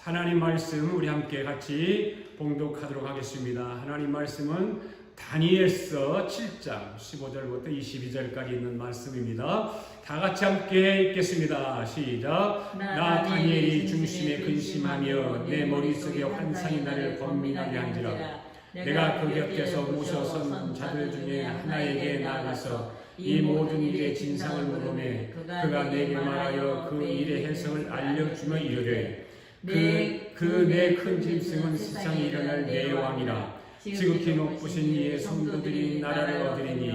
하나님 말씀 우리 함께 같이 봉독하도록 하겠습니다. 하나님 말씀은 다니엘서 7장 15절부터 22절까지 있는 말씀입니다. 다 같이 함께 읽겠습니다. 시작. 나 다니엘이 중심에 근심하며 내 머릿속에 환상이 나를 번민하게 한지라. 내가 그 곁에서 모셔선 자들 중에 하나에게 나아가서 이 모든 일의 진상을 물으매 그가 내게 말하여 그 일의 해석을 알려주며 이르되 그 내 큰 짐승은 세상에 일어날 내 왕이라. 지극히 높으신 이의 성도들이 나라를 얻으리니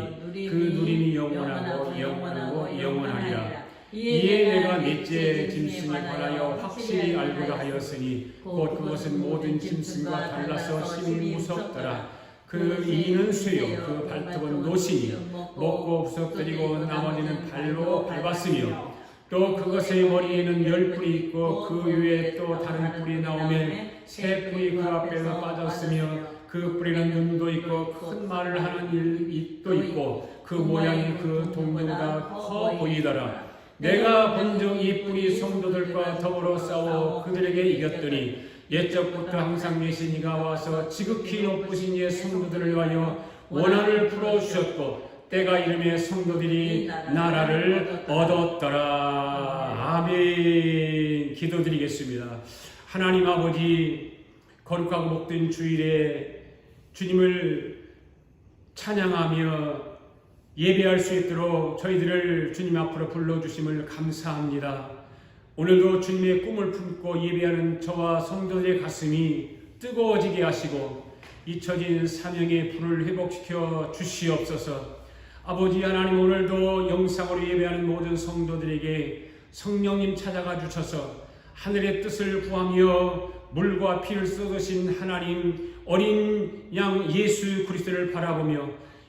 그 누림이 영원하고 영원하리라. 이에 내가 넷째 짐승에 관하여 확실히 알고자 하였으니 곧 그것은 모든 짐승과 달라서 심히 무섭더라. 그 이는 쇠요 그 발톱은 노시니 먹고 부서뜨리고 나머지는 발로 밟았으며 또 그것의 머리에는 10뿔이 있고 그 위에 또 다른 뿔이 나오매 새 뿔이 그 앞에서 빠졌으며 그 뿔에는 눈도 있고 큰 말을 하는 입도 있고 그 모양이 그 동물보다 커 보이더라. 내가 본즉 이 뿔이 성도들과 더불어 싸워 그들에게 이겼더니 옛적부터 항상 계신 이가 와서 지극히 높으신 이의 성도들을 위하여 원한을 풀어주셨고 때가 이름에 성도들이 나라를 얻었더라. 아멘. 기도드리겠습니다. 하나님 아버지, 거룩하고 복된 주일에 주님을 찬양하며 예배할 수 있도록 저희들을 주님 앞으로 불러주심을 감사합니다. 오늘도 주님의 꿈을 품고 예배하는 저와 성도들의 가슴이 뜨거워지게 하시고 잊혀진 사명의 불을 회복시켜 주시옵소서. 아버지 하나님, 오늘도 영상으로 예배하는 모든 성도들에게 성령님 찾아가 주셔서 하늘의 뜻을 구하며 물과 피를 쏟으신 하나님 어린 양 예수 그리스도를 바라보며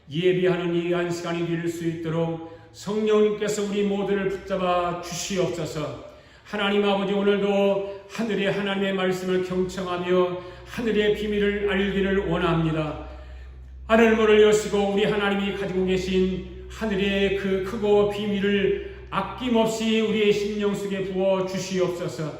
예배하는 이 한 시간이 될 수 있도록 성령님께서 우리 모두를 붙잡아 주시옵소서. 하나님 아버지, 오늘도 하늘의 하나님의 말씀을 경청하며 하늘의 비밀을 알기를 원합니다. 하늘문을 여시고 우리 하나님이 가지고 계신 하늘의 그 크고 비밀을 아낌없이 우리의 심령 속에 부어 주시옵소서.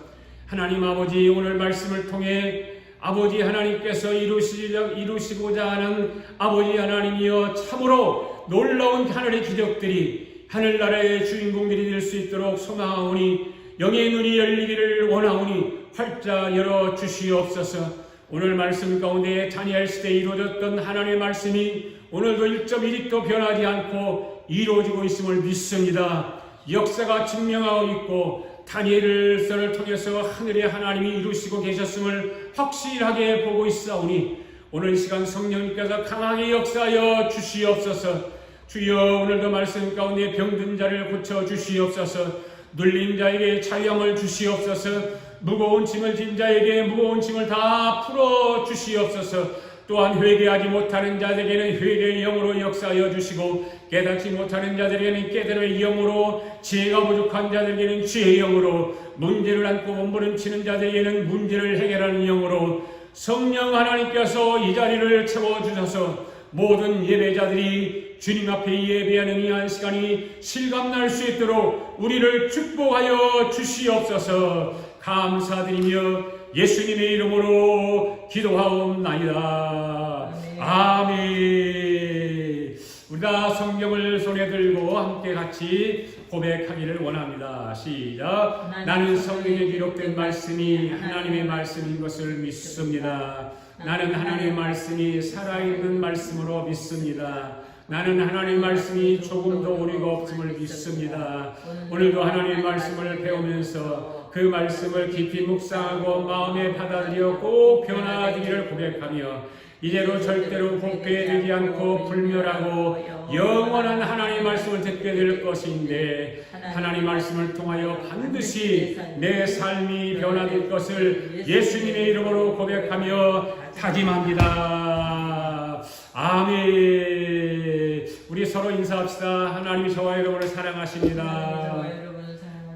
하나님 아버지, 오늘 말씀을 통해 아버지 하나님께서 이루시고자 하는 아버지 하나님이여 참으로 놀라운 하늘의 기적들이 하늘나라의 주인공들이 될 수 있도록 소망하오니 영의 눈이 열리기를 원하오니 활짝 열어 주시옵소서. 오늘 말씀 가운데 다니엘 시대에 이루어졌던 하나님의 말씀이 오늘도 1.1도 변하지 않고 이루어지고 있음을 믿습니다. 역사가 증명하고 있고 다니엘서를 통해서 하늘의 하나님이 이루시고 계셨음을 확실하게 보고 있사오니 오늘 이 시간 성령님께서 강하게 역사하여 주시옵소서. 주여, 오늘도 말씀 가운데 병든 자를 고쳐 주시옵소서. 눌린 자에게 자유함을 주시옵소서. 무거운 짐을 진 자에게 무거운 짐을 다 풀어 주시옵소서. 또한 회개하지 못하는 자들에게는 회개의 영으로 역사하여 주시고 깨닫지 못하는 자들에게는 깨달음의 영으로, 지혜가 부족한 자들에게는 지혜의 영으로, 문제를 안고 몸부림치는 자들에게는 문제를 해결하는 영으로 성령 하나님께서 이 자리를 채워주셔서 모든 예배자들이 주님 앞에 예배하는 이 한 시간이 실감날 수 있도록 우리를 축복하여 주시옵소서. 감사드리며 예수님의 이름으로 기도하옵나이다. 아멘. 우리 다 성경을 손에 들고 함께 같이 고백하기를 원합니다. 시작. 나는 성경에 기록된 말씀이 하나님의 말씀인 것을 믿습니다. 나는 하나님의 말씀이 살아있는 말씀으로 믿습니다. 나는 하나님의 말씀이 조금도 오류가 없음을 믿습니다. 오늘도 하나님의 말씀을 배우면서 그 말씀을 깊이 묵상하고 마음에 받아들여 꼭 변화되기를 고백하며 이제로 절대로 복괴되지 않고 불멸하고 영원한 하나님의 말씀을 듣게 될 것인데 하나님의 말씀을 통하여 반드시 내 삶이 변화될 것을 예수님의 이름으로 고백하며 다짐합니다. 아멘. 우리 서로 인사합시다. 하나님이 저와 여러분을 사랑하십니다.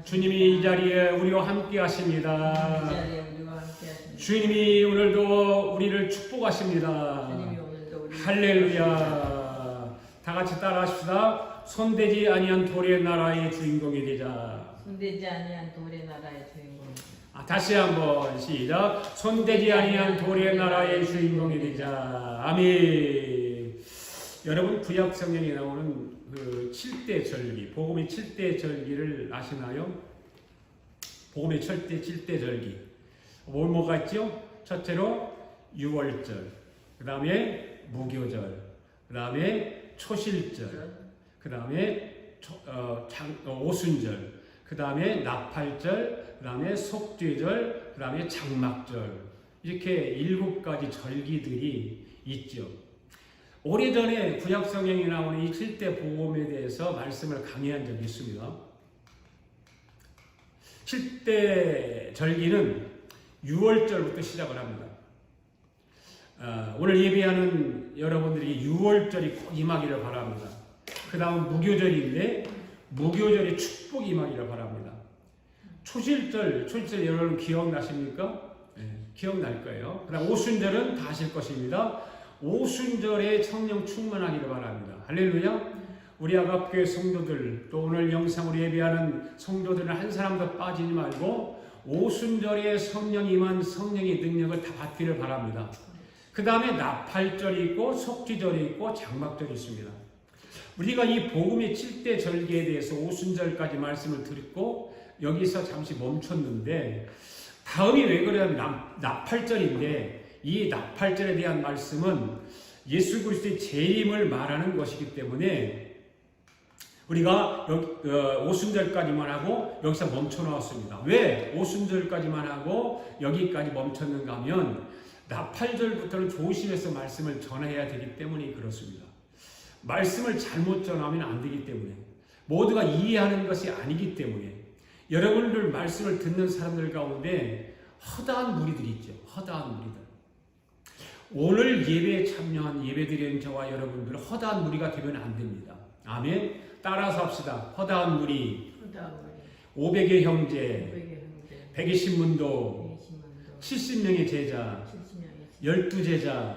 주님이 이 자리에 우리와 함께 하십니다. 주님이 오늘도 우리를 축복하십니다. 할렐루야. 다 같이 따라하십시다. 손대지 아니한 돌의 나라의 주인공이 되자. 손대지 아니한 돌의 나라의 주인공. 다시 한번 시작. 손대지 아니한 돌의 나라의 주인공이 되자. 아멘. 여러분 구약 성경에 나오는 그 7대 절기, 복음의 7대 절기를 아시나요? 복음의 7대 절기. 뭐가 있죠? 첫째로 유월절, 그 다음에 무교절, 그 다음에 초실절, 그 다음에 오순절, 그 다음에 나팔절, 그 다음에 속죄절, 그 다음에 장막절. 이렇게 7가지 절기들이 있죠. 오래전에 구약성경에 나오는 이 7대 복음에 대해서 말씀을 강의한 적이 있습니다. 7대 절기는 6월절부터 시작을 합니다. 오늘 예배하는 여러분들이 6월절이 꼭 임하기를 바랍니다. 그 다음 무교절인데 무교절이 축복이 임하기를 바랍니다. 초실절 여러분 기억나십니까? 네, 기억날 거예요. 그 다음 오순절은 다 아실 것입니다. 오순절에 성령 충만하기를 바랍니다. 할렐루야. 우리 아갑교회 성도들 또 오늘 영상으로 예배하는 성도들은 한 사람도 빠지지 말고 오순절에 성령이 임한 성령의 능력을 다 받기를 바랍니다. 그 다음에 나팔절이 있고 속죄절이 있고 장막절이 있습니다. 우리가 이 복음의 7대 절기에 대해서 오순절까지 말씀을 드렸고 여기서 잠시 멈췄는데 다음이 왜 그러냐면 나팔절인데 이 나팔절에 대한 말씀은 예수 그리스도의 재림을 말하는 것이기 때문에 우리가 오순절까지만 하고 여기서 멈춰 나왔습니다. 왜 오순절까지만 하고 여기까지 멈췄는가 하면 나팔절부터는 조심해서 말씀을 전해야 되기 때문에 그렇습니다. 말씀을 잘못 전하면 안 되기 때문에 모두가 이해하는 것이 아니기 때문에 여러분들 말씀을 듣는 사람들 가운데 허다한 무리들이 있죠. 허다한 무리들. 오늘 예배에 참여한 예배드리는 저와 여러분들은 허다한 무리가 되면 안 됩니다. 아멘. 따라서 합시다. 허다한 무리, 500의 형제, 120문도, 70명의 제자, 12제자,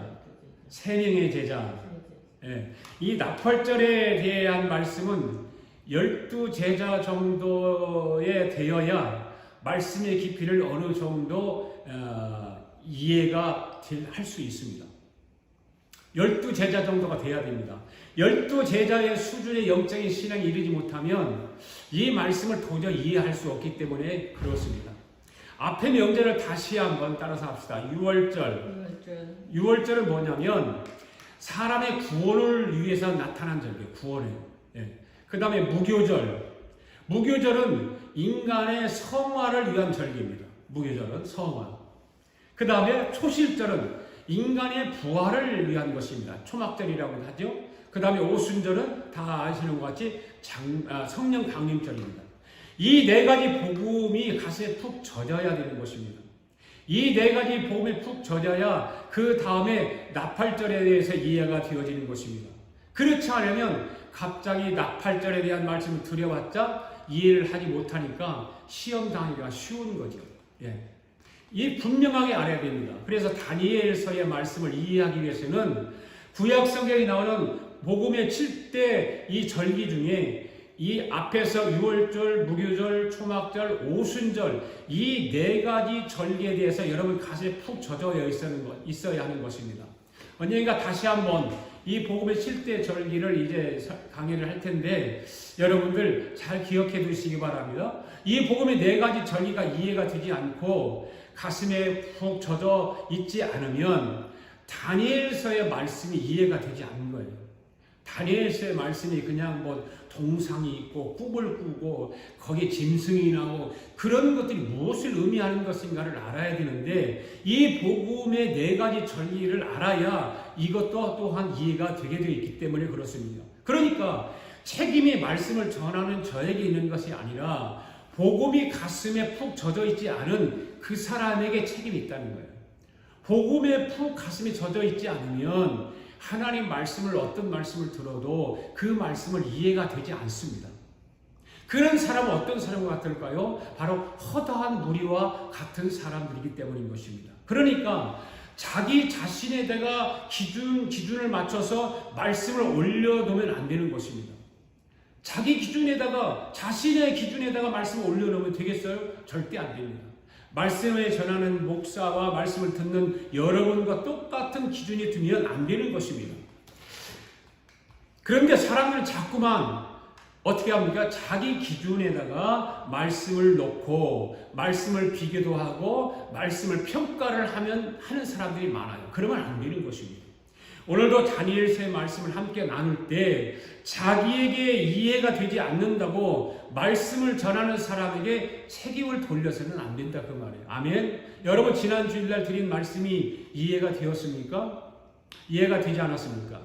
3명의 제자. 예. 이 나팔절에 대한 말씀은 12제자 정도에 되어야 말씀의 깊이를 어느 정도 이해가 할 수 있습니다. 12제자 정도가 돼야 됩니다. 12제자의 수준의 영적인 신앙이 이르지 못하면 이 말씀을 도저히 이해할 수 없기 때문에 그렇습니다. 앞에 명제를 다시 한번 따라서 합시다. 6월절은 뭐냐면 사람의 구원을 위해서 나타난 절기예요. 구원이에요. 예. 그 다음에 무교절. 무교절은 인간의 성화를 위한 절기입니다. 무교절은 성화. 그 다음에 초실절은 인간의 부활을 위한 것입니다. 초막절이라고 하죠. 그 다음에 오순절은 다 아시는 것 같이 성령 강림절입니다. 이 4가지 복음이 가슴에 푹 젖어야 되는 것입니다. 이 4가지 복음에 푹 젖어야 그 다음에 나팔절에 대해서 이해가 되어지는 것입니다. 그렇지 않으면 갑자기 나팔절에 대한 말씀을 드려봤자 이해를 하지 못하니까 시험 당하기가 쉬운 거죠. 예. 이 분명하게 알아야 됩니다. 그래서 다니엘서의 말씀을 이해하기 위해서는 구약 성경에 나오는 복음의 7대 이 절기 중에 이 앞에서 유월절, 무교절, 초막절, 오순절 이 4가지 절기에 대해서 여러분 가슴에 푹 젖어 있어야 하는 것입니다. 언젠가 다시 한번 이 복음의 7대 절기를 이제 강의를 할 텐데 여러분들 잘 기억해 두시기 바랍니다. 이 복음의 4가지 절기가 이해가 되지 않고 가슴에 푹 젖어 있지 않으면 다니엘서의 말씀이 이해가 되지 않는 거예요. 다니엘서의 말씀이 그냥 뭐 동상이 있고 꿈을 꾸고 거기에 짐승이 나오고 그런 것들이 무엇을 의미하는 것인가를 알아야 되는데 이 복음의 4가지 절기를 알아야 이것도 또한 이해가 되게 되어 있기 때문에 그렇습니다. 그러니까 책임이 말씀을 전하는 저에게 있는 것이 아니라 복음이 가슴에 푹 젖어 있지 않은 그 사람에게 책임이 있다는 거예요. 복음에 푹 가슴이 젖어 있지 않으면 하나님 말씀을 어떤 말씀을 들어도 그 말씀을 이해가 되지 않습니다. 그런 사람은 어떤 사람과 같을까요? 바로 허다한 무리와 같은 사람들이기 때문인 것입니다. 그러니까 자기 자신에다가 기준을 맞춰서 말씀을 올려놓으면 안 되는 것입니다. 자기 기준에다가 자신의 기준에다가 말씀을 올려놓으면 되겠어요? 절대 안 됩니다. 말씀을 전하는 목사와 말씀을 듣는 여러분과 똑같은 기준이 두면 안 되는 것입니다. 그런데 사람들은 자꾸만 어떻게 합니까? 자기 기준에다가 말씀을 놓고 말씀을 비교도 하고 말씀을 평가를 하는 사람들이 많아요. 그러면 안 되는 것입니다. 오늘도 다니엘서의 말씀을 함께 나눌 때 자기에게 이해가 되지 않는다고 말씀을 전하는 사람에게 책임을 돌려서는 안 된다 그 말이에요. 아멘. 여러분 지난 주일날 드린 말씀이 이해가 되었습니까? 이해가 되지 않았습니까?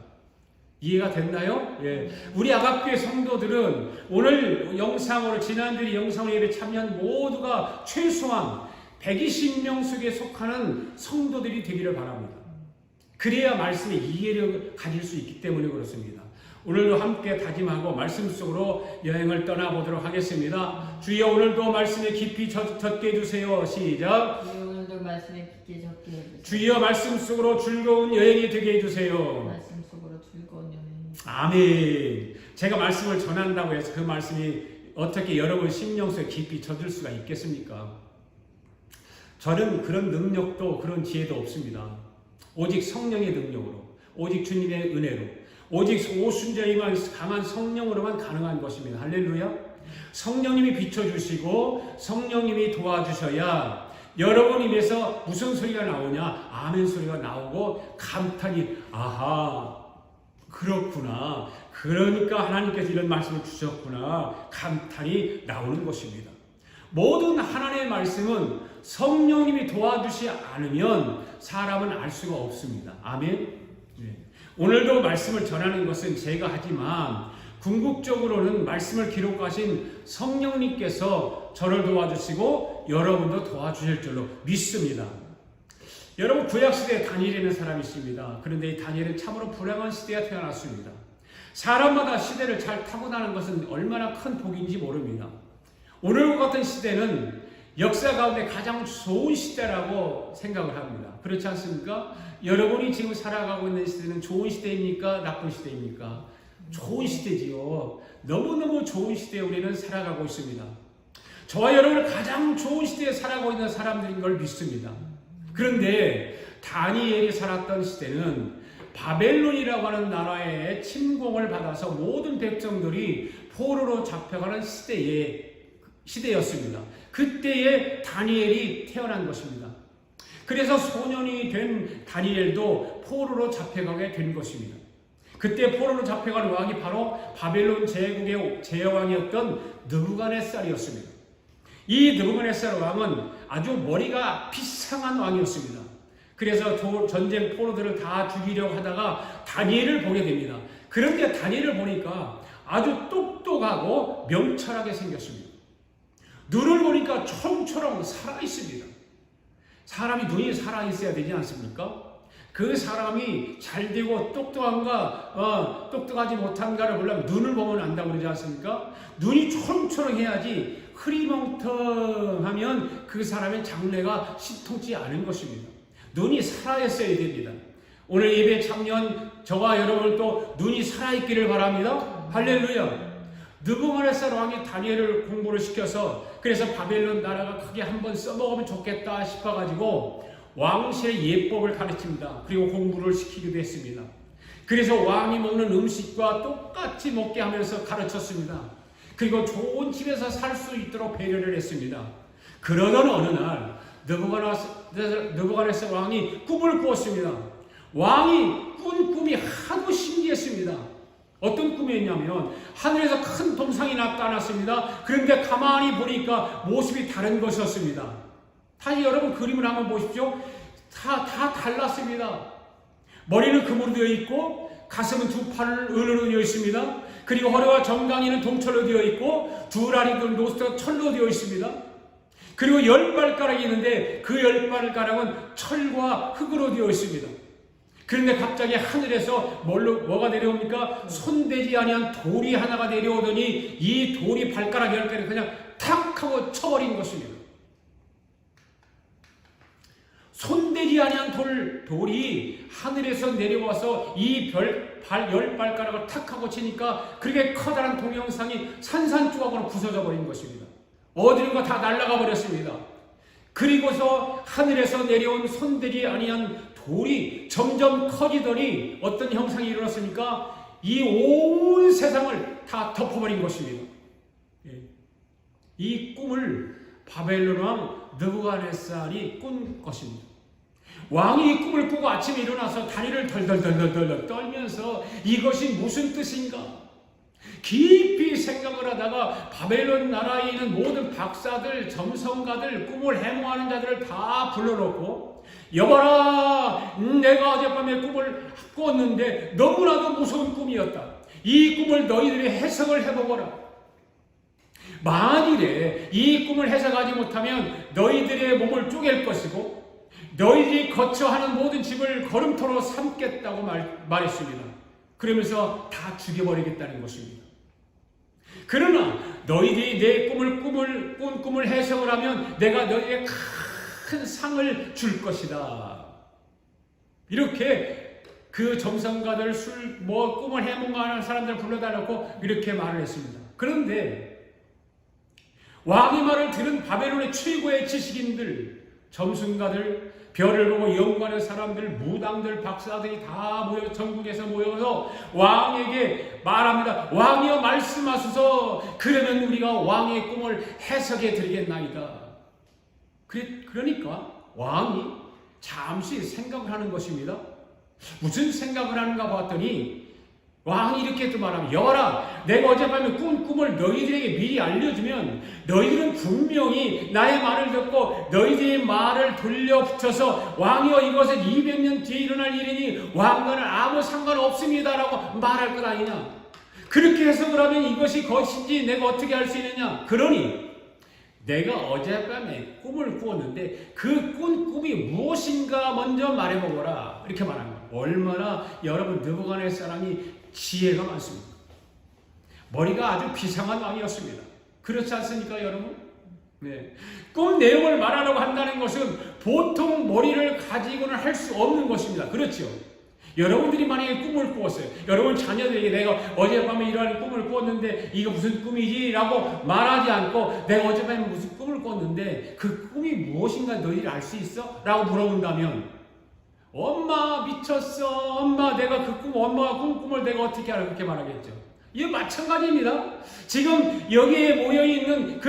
이해가 됐나요? 예. 우리 아갑교회 성도들은 오늘 영상으로 지난주에 영상으로 예배 참여한 모두가 최소한 120명 속에 속하는 성도들이 되기를 바랍니다. 그래야 말씀의 이해력을 가질 수 있기 때문에 그렇습니다. 오늘도 함께 다짐하고 말씀 속으로 여행을 떠나보도록 하겠습니다. 주여 오늘도 말씀에 깊이 젖게 해주세요. 시작. 주여 오늘도 말씀에 깊이 젖게 해주세요. 주여 말씀 속으로 즐거운 여행이 되게 해주세요. 말씀 속으로 즐거운 여행. 아멘. 제가 말씀을 전한다고 해서 그 말씀이 어떻게 여러분 심령 속에 깊이 젖을 수가 있겠습니까? 저는 그런 능력도 그런 지혜도 없습니다. 오직 성령의 능력으로, 오직 주님의 은혜로, 오직 오순절이만 강한 성령으로만 가능한 것입니다. 할렐루야. 성령님이 비춰주시고 성령님이 도와주셔야 여러분 입에서 무슨 소리가 나오냐? 아멘 소리가 나오고 감탄이 아하 그렇구나. 그러니까 하나님께서 이런 말씀을 주셨구나. 감탄이 나오는 것입니다. 모든 하나님의 말씀은 성령님이 도와주지 않으면 사람은 알 수가 없습니다. 아멘. 네. 오늘도 말씀을 전하는 것은 제가 하지만 궁극적으로는 말씀을 기록하신 성령님께서 저를 도와주시고 여러분도 도와주실 줄로 믿습니다. 여러분 구약시대에 다니엘이라는 사람이 있습니다. 그런데 이 다니엘은 참으로 불행한 시대에 태어났습니다. 사람마다 시대를 잘 타고나는 것은 얼마나 큰 복인지 모릅니다. 오늘과 같은 시대는 역사 가운데 가장 좋은 시대라고 생각을 합니다. 그렇지 않습니까? 여러분이 지금 살아가고 있는 시대는 좋은 시대입니까? 나쁜 시대입니까? 좋은 시대지요. 너무너무 좋은 시대에 우리는 살아가고 있습니다. 저와 여러분은 가장 좋은 시대에 살아가고 있는 사람들인 걸 믿습니다. 그런데 다니엘이 살았던 시대는 바벨론이라고 하는 나라의 침공을 받아서 모든 백성들이 포로로 잡혀가는 시대였습니다. 그때에 다니엘이 태어난 것입니다. 그래서 소년이 된 다니엘도 포로로 잡혀가게 된 것입니다. 그때 포로로 잡혀간 왕이 바로 바벨론 제국의 제왕이었던 느부갓네살이었습니다. 이 느부갓네살 왕은 아주 머리가 비상한 왕이었습니다. 그래서 전쟁 포로들을 다 죽이려고 하다가 다니엘을 보게 됩니다. 그런데 다니엘을 보니까 아주 똑똑하고 명철하게 생겼습니다. 눈을 보니까 총처럼 살아있습니다. 사람이 눈이 살아있어야 되지 않습니까? 그 사람이 잘되고 똑똑한가 똑똑하지 못한가를 보려면 눈을 보면 안다고 그러지 않습니까? 눈이 총처럼 해야지 흐리멍텅하면 그 사람의 장래가 신통치 않은 것입니다. 눈이 살아있어야 됩니다. 오늘 예배 참여한 저와 여러분 또 눈이 살아있기를 바랍니다. 할렐루야. 느부갓네살 왕이 다니엘을 공부를 시켜서 그래서 바벨론 나라가 크게 한번 써먹으면 좋겠다 싶어가지고 왕실의 예법을 가르칩니다. 그리고 공부를 시키기도 했습니다. 그래서 왕이 먹는 음식과 똑같이 먹게 하면서 가르쳤습니다. 그리고 좋은 집에서 살 수 있도록 배려를 했습니다. 그러던 어느 날 느부갓네살 왕이 꿈을 꾸었습니다. 왕이 꾼 꿈이 하도 신기했습니다. 어떤 꿈이었냐면 하늘에서 큰 동상이 나타났습니다. 그런데 가만히 보니까 모습이 다른 것이었습니다. 다시 여러분 그림을 한번 보십시오. 다 달랐습니다. 머리는 금으로 되어 있고 가슴은 두 팔을 은으로 되어 있습니다. 그리고 허리와 정강이는 동철로 되어 있고 두 알이는 노스가 철로 되어 있습니다. 그리고 10발가락이 있는데 그 10발가락은 철과 흙으로 되어 있습니다. 그런데 갑자기 하늘에서 뭐가 내려옵니까? 손대지 아니한 돌이 하나가 내려오더니 이 돌이 발가락 10개를 그냥 탁 하고 쳐버린 것입니다. 손대지 아니한 돌이 하늘에서 내려와서 이 10발가락을 탁 하고 치니까 그렇게 커다란 동영상이 산산조각으로 부서져 버린 것입니다. 어디론가 다 날아가 버렸습니다. 그리고서 하늘에서 내려온 손대지 아니한 돌이 점점 커지더니 어떤 형상이 일어났습니까? 이 온 세상을 다 덮어버린 것입니다. 이 꿈을 바벨론 왕 느부갓네살이 꾼 것입니다. 왕이 이 꿈을 꾸고 아침에 일어나서 다리를 덜덜덜덜 떨면서 이것이 무슨 뜻인가? 깊이 생각을 하다가 바벨론 나라에 있는 모든 박사들, 점성가들, 꿈을 해몽하는 자들을 다 불러놓고 여봐라, 내가 어젯밤에 꿈을 꿨는데 너무나도 무서운 꿈이었다. 이 꿈을 너희들이 해석을 해보거라. 만일에 이 꿈을 해석하지 못하면 너희들의 몸을 쪼갤 것이고 너희들이 거처하는 모든 집을 걸음토로 삼겠다고 말했습니다. 그러면서 다 죽여버리겠다는 것입니다. 그러나 너희들이 내 꾼 꿈을 해석을 하면 내가 너희에게 큰 상을 줄 것이다. 이렇게 그 점성가들 꿈을 해몽하는 사람들 불러다 놓고 이렇게 말을 했습니다. 그런데 왕의 말을 들은 바벨론의 최고의 지식인들, 점성가들, 별을 보고 연구하는 사람들, 무당들, 박사들이 다 모여 전국에서 모여서 왕에게 말합니다. 왕이여 말씀하소서. 그러면 우리가 왕의 꿈을 해석해 드리겠나이다. 그러니까 왕이 잠시 생각을 하는 것입니다. 무슨 생각을 하는가 봤더니 왕이 이렇게 또 말합니다. 여봐라, 내가 어젯밤에 꾼 꿈을 너희들에게 미리 알려주면 너희들은 분명히 나의 말을 듣고 너희들의 말을 돌려붙여서 왕이여 이것은 200년 뒤에 일어날 일이니 왕과는 아무 상관없습니다 라고 말할 것 아니냐. 그렇게 해석을 하면 이것이 것인지 내가 어떻게 알 수 있느냐. 그러니 내가 어젯밤에 꿈을 꾸었는데 그 꾼 꿈이 무엇인가 먼저 말해보거라. 이렇게 말합니다. 얼마나 여러분 느부갓네살이 지혜가 많습니다. 머리가 아주 비상한 왕이었습니다. 그렇지 않습니까 여러분? 네. 꿈 내용을 말하려고 한다는 것은 보통 머리를 가지고는 할 수 없는 것입니다. 그렇죠? 여러분들이 만약에 꿈을 꾸었어요. 여러분 자녀들에게 내가 어젯밤에 이러한 꿈을 꾸었는데 이거 무슨 꿈이지? 라고 말하지 않고 내가 어젯밤에 무슨 꿈을 꿨는데 그 꿈이 무엇인가 너희들이 알 수 있어? 라고 물어본다면 엄마 미쳤어. 엄마 내가 그 꿈, 엄마가 꾼 꿈을 내가 어떻게 알아? 그렇게 말하겠죠. 이거 마찬가지입니다. 지금 여기에 모여있는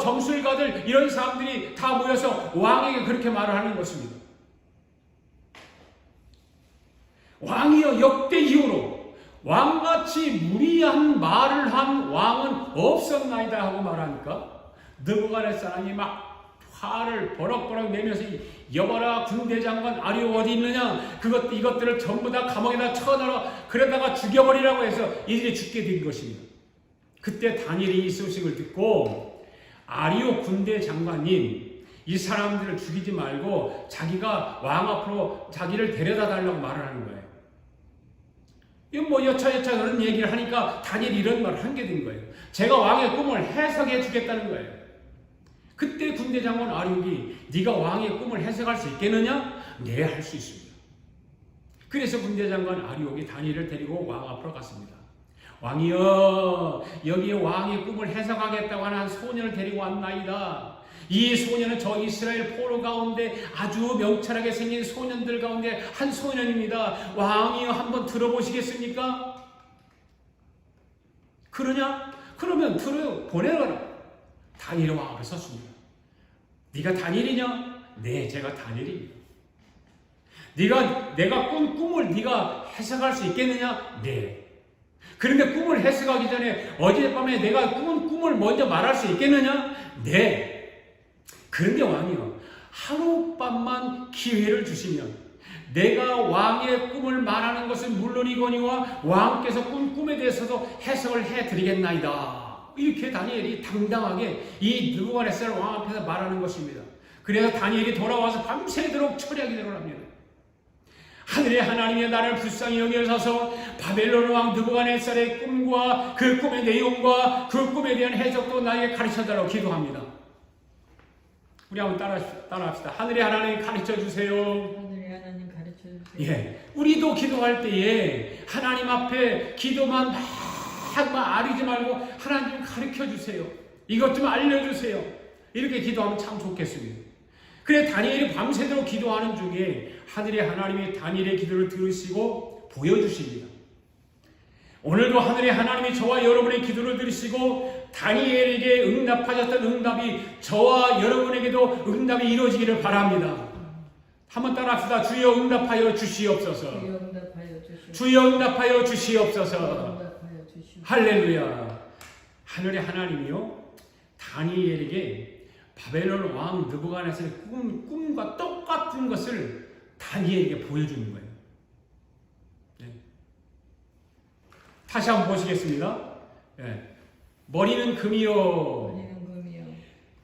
점술가들 이런 사람들이 다 모여서 왕에게 그렇게 말을 하는 것입니다. 왕이여 역대 이후로 왕같이 무리한 말을 한 왕은 없었나이다 하고 말하니까 느부갓네살이 막 화를 버럭버럭 내면서 여봐라 군대 장관 아리오 어디 있느냐 이것들을 전부 다 감옥에다 쳐넣어 그러다가 죽여버리라고 해서 이들이 죽게 된 것입니다. 그때 다니엘이 이 소식을 듣고 아리오 군대 장관님 이 사람들을 죽이지 말고 자기가 왕 앞으로 자기를 데려다 달라고 말을 하는 거예요. 이거 여차여차 그런 얘기를 하니까 다니엘이 이런 말을 하게 된 거예요. 제가 왕의 꿈을 해석해 주겠다는 거예요. 그때 군대 장관 아리옥이 네가 왕의 꿈을 해석할 수 있겠느냐? 네, 할 수 있습니다. 그래서 군대 장관 아리옥이 다니엘을 데리고 왕 앞으로 갔습니다. 왕이여 여기에 왕의 꿈을 해석하겠다고 하는 한 소년을 데리고 왔나이다. 이 소년은 저 이스라엘 포로 가운데 아주 명철하게 생긴 소년들 가운데 한 소년입니다. 왕이여 한번 들어보시겠습니까? 그러냐? 그러면 보내라. 다니엘이 왕 앞에 섰습니다. 네가 다니엘이냐? 네, 제가 다니엘입니다. 내가 꾼 꿈을 네가 해석할 수 있겠느냐? 네. 그런데 꿈을 해석하기 전에 어젯밤에 내가 꾼 꿈을 먼저 말할 수 있겠느냐? 네. 그런데 왕이요, 하룻밤만 기회를 주시면 내가 왕의 꿈을 말하는 것은 물론이거니와 왕께서 꾼 꿈에 대해서도 해석을 해드리겠나이다. 이렇게 다니엘이 당당하게 이 느부갓네살 왕 앞에서 말하는 것입니다. 그래서 다니엘이 돌아와서 밤새도록 철야기도를 합니다. 하늘의 하나님의 나를 불쌍히 여겨서서 바벨론 왕 느부갓네살의 꿈과 그 꿈의 내용과 그 꿈에 대한 해석도 나에게 가르쳐달라고 기도합니다. 우리 한번 따라합시다. 하늘의 하나님 가르쳐주세요. 하늘의 하나님 가르쳐주세요. 예, 우리도 기도할 때에 하나님 앞에 기도만 막 아리지 말고 하나님 좀 가르쳐주세요. 이것 좀 알려주세요. 이렇게 기도하면 참 좋겠습니다. 그래 다니엘이 밤새도록 기도하는 중에 하늘의 하나님이 다니엘의 기도를 들으시고 보여주십니다. 오늘도 하늘의 하나님이 저와 여러분의 기도를 들으시고 다니엘에게 응답하셨던 응답이 저와 여러분에게도 응답이 이루어지기를 바랍니다. 한번 따라합시다. 주여 응답하여 주시옵소서. 주여 응답하여 주시옵소서. 주여 응답하여 주시옵소서. 응답하여 주시옵소서. 할렐루야. 하늘의 하나님이요 다니엘에게 바벨론 왕 느부갓네살의 꿈과 똑같은 것을 다니엘에게 보여주는 거예요. 네. 다시 한번 보시겠습니다. 네. 머리는 금이요. 머리는 금이요.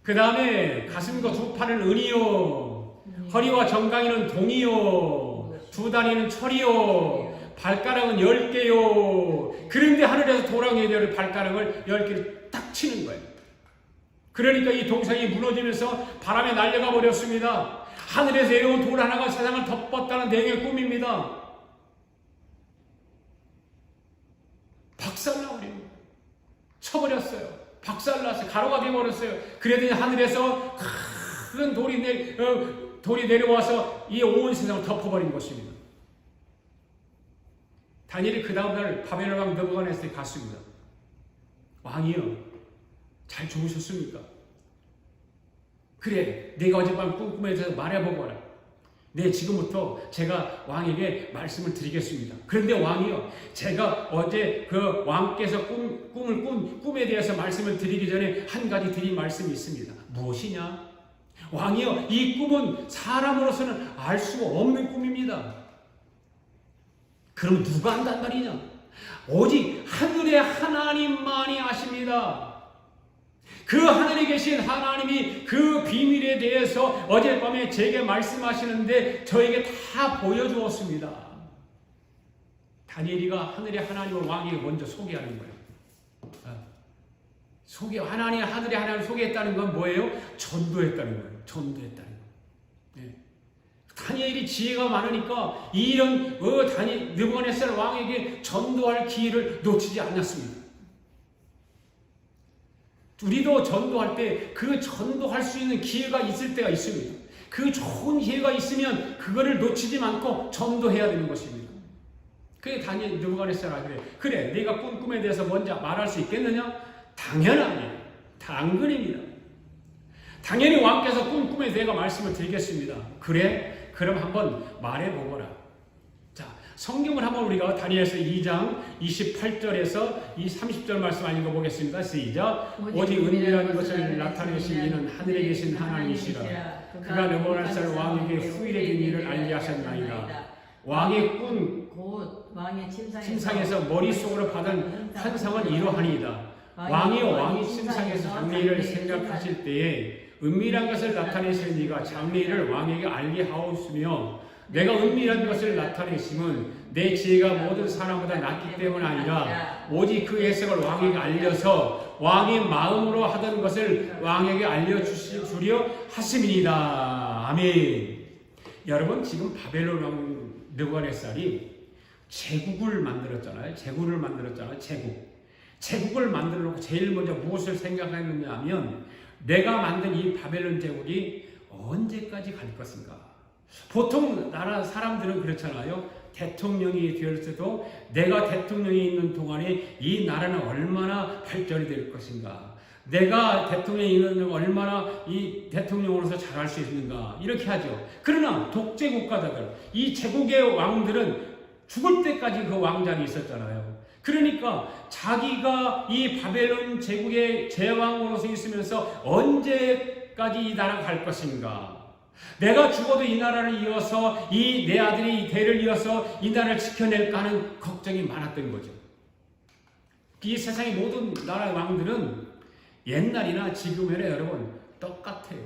그 다음에 가슴과 두 팔은 은이요. 허리와 정강이는 동이요. 두 다리는 철이요. 발가락은 10개요. 그런데 하늘에서 도랑이들의 발가락을 10개를 딱 치는 거예요. 그러니까 이 동상이 무너지면서 바람에 날려가 버렸습니다. 하늘에서 내려온 돌 하나가 세상을 덮었다는 내용의 꿈입니다. 박살나버립니다. 쳐버렸어요. 박살나서 가루가 되어버렸어요. 그러더니 하늘에서 큰 돌이 내려와서 이 온 세상을 덮어버린 것입니다. 다니엘이 그 다음날 바벨론 왕 느부갓네살에 갔습니다. 왕이요, 잘 주무셨습니까? 그래, 내가 어젯밤 꿈에서 말해보거라. 네, 지금부터 제가 왕에게 말씀을 드리겠습니다. 그런데 왕이요, 제가 어제 그 왕께서 꿈에 대해서 말씀을 드리기 전에 한 가지 드릴 말씀이 있습니다. 무엇이냐? 왕이요, 이 꿈은 사람으로서는 알 수가 없는 꿈입니다. 그럼 누가 안단 말이냐? 오직 하늘의 하나님만이 아십니다. 그 하늘에 계신 하나님이 그 비밀에 대해서 어젯밤에 제게 말씀하시는데 저에게 다 보여주었습니다. 다니엘이가 하늘의 하나님을 왕에게 먼저 소개하는 거예요. 하늘의 하나님을 소개했다는 건 뭐예요? 전도했다는 거예요. 전도했다는 거예요. 네. 다니엘이 지혜가 많으니까 이런 느부갓네살 왕에게 전도할 기회를 놓치지 않았습니다. 우리도 전도할 때 그 전도할 수 있는 기회가 있을 때가 있습니다. 그 좋은 기회가 있으면 그거를 놓치지 않고 전도해야 되는 것입니다. 그게 다니엘 느부갓네살아 그래 네가 꿈에 대해서 먼저 말할 수 있겠느냐? 당연합니다. 당근입니다. 당연히 왕께서 꿈에 내가 말씀을 드리겠습니다. 그래? 그럼 한번 말해보거라. 자, 성경을 한번 우리가 다니엘서 2장 28절에서 이 30절 말씀 읽어보겠습니다. 시작. 오직 은밀한 것을 나타내신 이는 하늘에 계신 하나님이시라. 그가 느부갓네살 왕에게 후일의 비밀을 알게 하셨나이다. 왕의 꿈 곧 왕의 침상에서 머릿속으로 받은 환상은 이러하니이다. 왕이 침상에서 장래일을 생각하실 때에 은밀한 것을 나타내신 이가 장래일을 왕에게 알게 하옵으며 내가 은밀한 것을 나타내심은 내 지혜가 모든 사람보다 낫기 때문 아니라 오직 그 해석을 왕에게 알려서 왕의 마음으로 하던 것을 왕에게 알려주려 하심이니이다. 아멘. 여러분, 지금 바벨론 왕 느부갓네살이 제국을 만들었잖아요. 제국을 만들어 놓고 제일 먼저 무엇을 생각했느냐 하면 내가 만든 이 바벨론 제국이 언제까지 갈 것인가. 보통 나라 사람들은 그렇잖아요. 대통령이 되었어도 내가 대통령이 있는 동안에 이 나라는 얼마나 발전이 될 것인가. 내가 대통령이 있는 동안 얼마나 이 대통령으로서 잘할 수 있는가. 이렇게 하죠. 그러나 독재 국가들, 이 제국의 왕들은 죽을 때까지 그 왕자리 있었잖아요. 그러니까 자기가 이 바벨론 제국의 제왕으로서 있으면서 언제까지 이 나라가 갈 것인가. 내가 죽어도 이 나라를 이어서 내 아들이 이 대를 이어서 이 나라를 지켜낼까 하는 걱정이 많았던 거죠. 이 세상의 모든 나라의 왕들은 옛날이나 지금이나 여러분 똑같아요.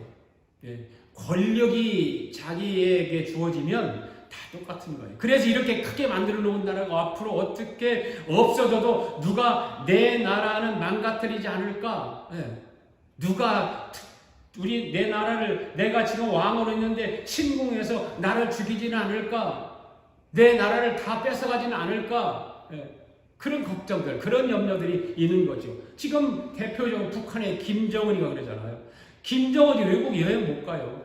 권력이 자기에게 주어지면 다 똑같은 거예요. 그래서 이렇게 크게 만들어 놓은 나라가 앞으로 어떻게 없어져도 누가 내 나라는 망가뜨리지 않을까? 누가 내 나라를 내가 지금 왕으로 있는데 침공해서 나를 죽이지는 않을까? 내 나라를 다 뺏어가지는 않을까? 그런 걱정들, 그런 염려들이 있는 거죠. 지금 대표적으로 북한의 김정은이가 그러잖아요. 김정은이 외국 여행 못 가요.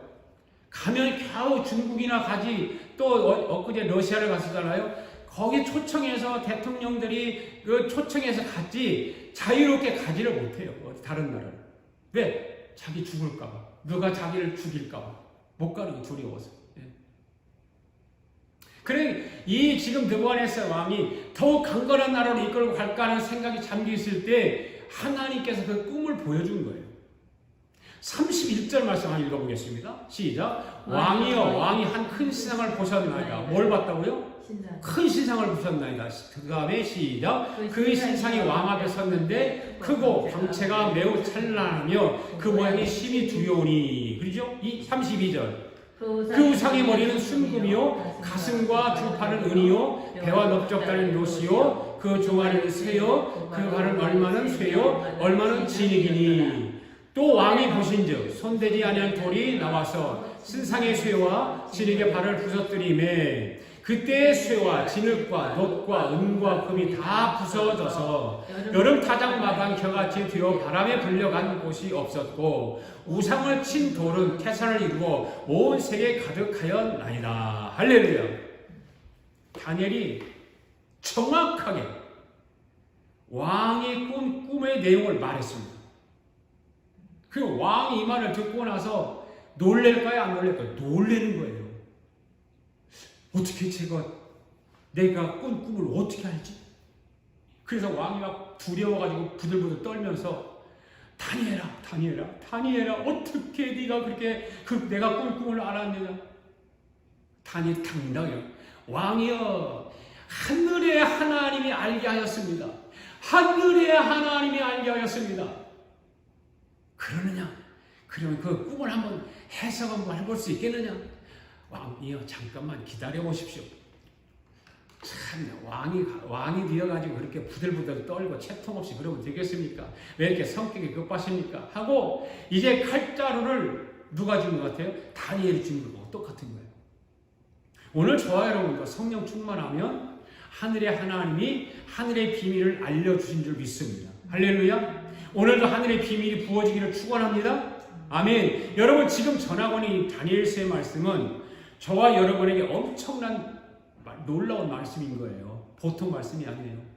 가면 겨우 중국이나 가지. 또 엊그제 러시아를 갔었잖아요. 거기 초청해서 대통령들이 그 초청해서 갔지 자유롭게 가지를 못해요. 다른 나라를. 왜? 자기 죽을까봐. 누가 자기를 죽일까봐. 못 가는 게 두려워서. 그래, 이 지금 느부갓네살 왕이 더욱 강건한 나라로 이끌고 갈까 하는 생각이 잠겨 있을 때 하나님께서 그 꿈을 보여준 거예요. 31절 말씀 한번 읽어보겠습니다. 시작. 왕이여, 왕이 한 큰 신상을 보셨나이다. 뭘 봤다고요? 큰 신상을 보셨나이다. 그 다음에 시작. 그 신상이 왕 앞에 섰는데 크고 광채가 매우 찬란하며 그 모양이 심히 두려우니. 그렇죠? 이 32절. 그 우상의 머리는 순금이요 가슴과 두 팔은 은이요 배와 넓적다는 롯이요 그 종아리는 쇠요 그 발은 얼마는 쇠요 얼마는 진흙이니. 또 왕이 보신즉 손대지 아니한 돌이 나와서 신상의 쇠와 진흙의 발을 부서뜨리매 그때의 쇠와 진흙과 놋과 은과 금이 다 부서져서 여름 타작마당 겨같이 뒤로 바람에 불려간 곳이 없었고 우상을 친 돌은 태산을 이루고 온 세계에 가득하였나이다. 할렐루야. 다니엘이 정확하게 왕의 꿈의 내용을 말했습니다. 그 왕이 이 말을 듣고 나서 놀랄까요? 안 놀랄까요? 놀라는 거예요. 어떻게 내가 꾼 꿈을 어떻게 알지? 그래서 왕이 막 두려워가지고 부들부들 떨면서 다니엘아 어떻게 네가 그렇게 내가 꾼 꿈을 알았느냐? 다니엘 당당해요. 왕이여, 하늘의 하나님이 알게 하였습니다. 하늘의 하나님이 알게 하였습니다. 그러느냐? 그러면 그 꿈을 한번 해석 한번 해볼 수 있겠느냐? 왕이여, 잠깐만 기다려 보십시오. 참, 왕이 되어가지고 그렇게 부들부들 떨고 채통 없이 그러면 되겠습니까? 왜 이렇게 성격이 급하십니까? 하고 이제 칼자루를 누가 준 것 같아요? 다니엘이 준 거고 똑같은 거예요. 오늘 저와 여러분도 성령 충만하면 하늘의 하나님이 하늘의 비밀을 알려주신 줄 믿습니다. 할렐루야. 오늘도 하늘의 비밀이 부어지기를 축원합니다. 아멘. 여러분, 지금 전하고 있는 다니엘서의 말씀은 저와 여러분에게 엄청난 놀라운 말씀인 거예요. 보통 말씀이 아니에요.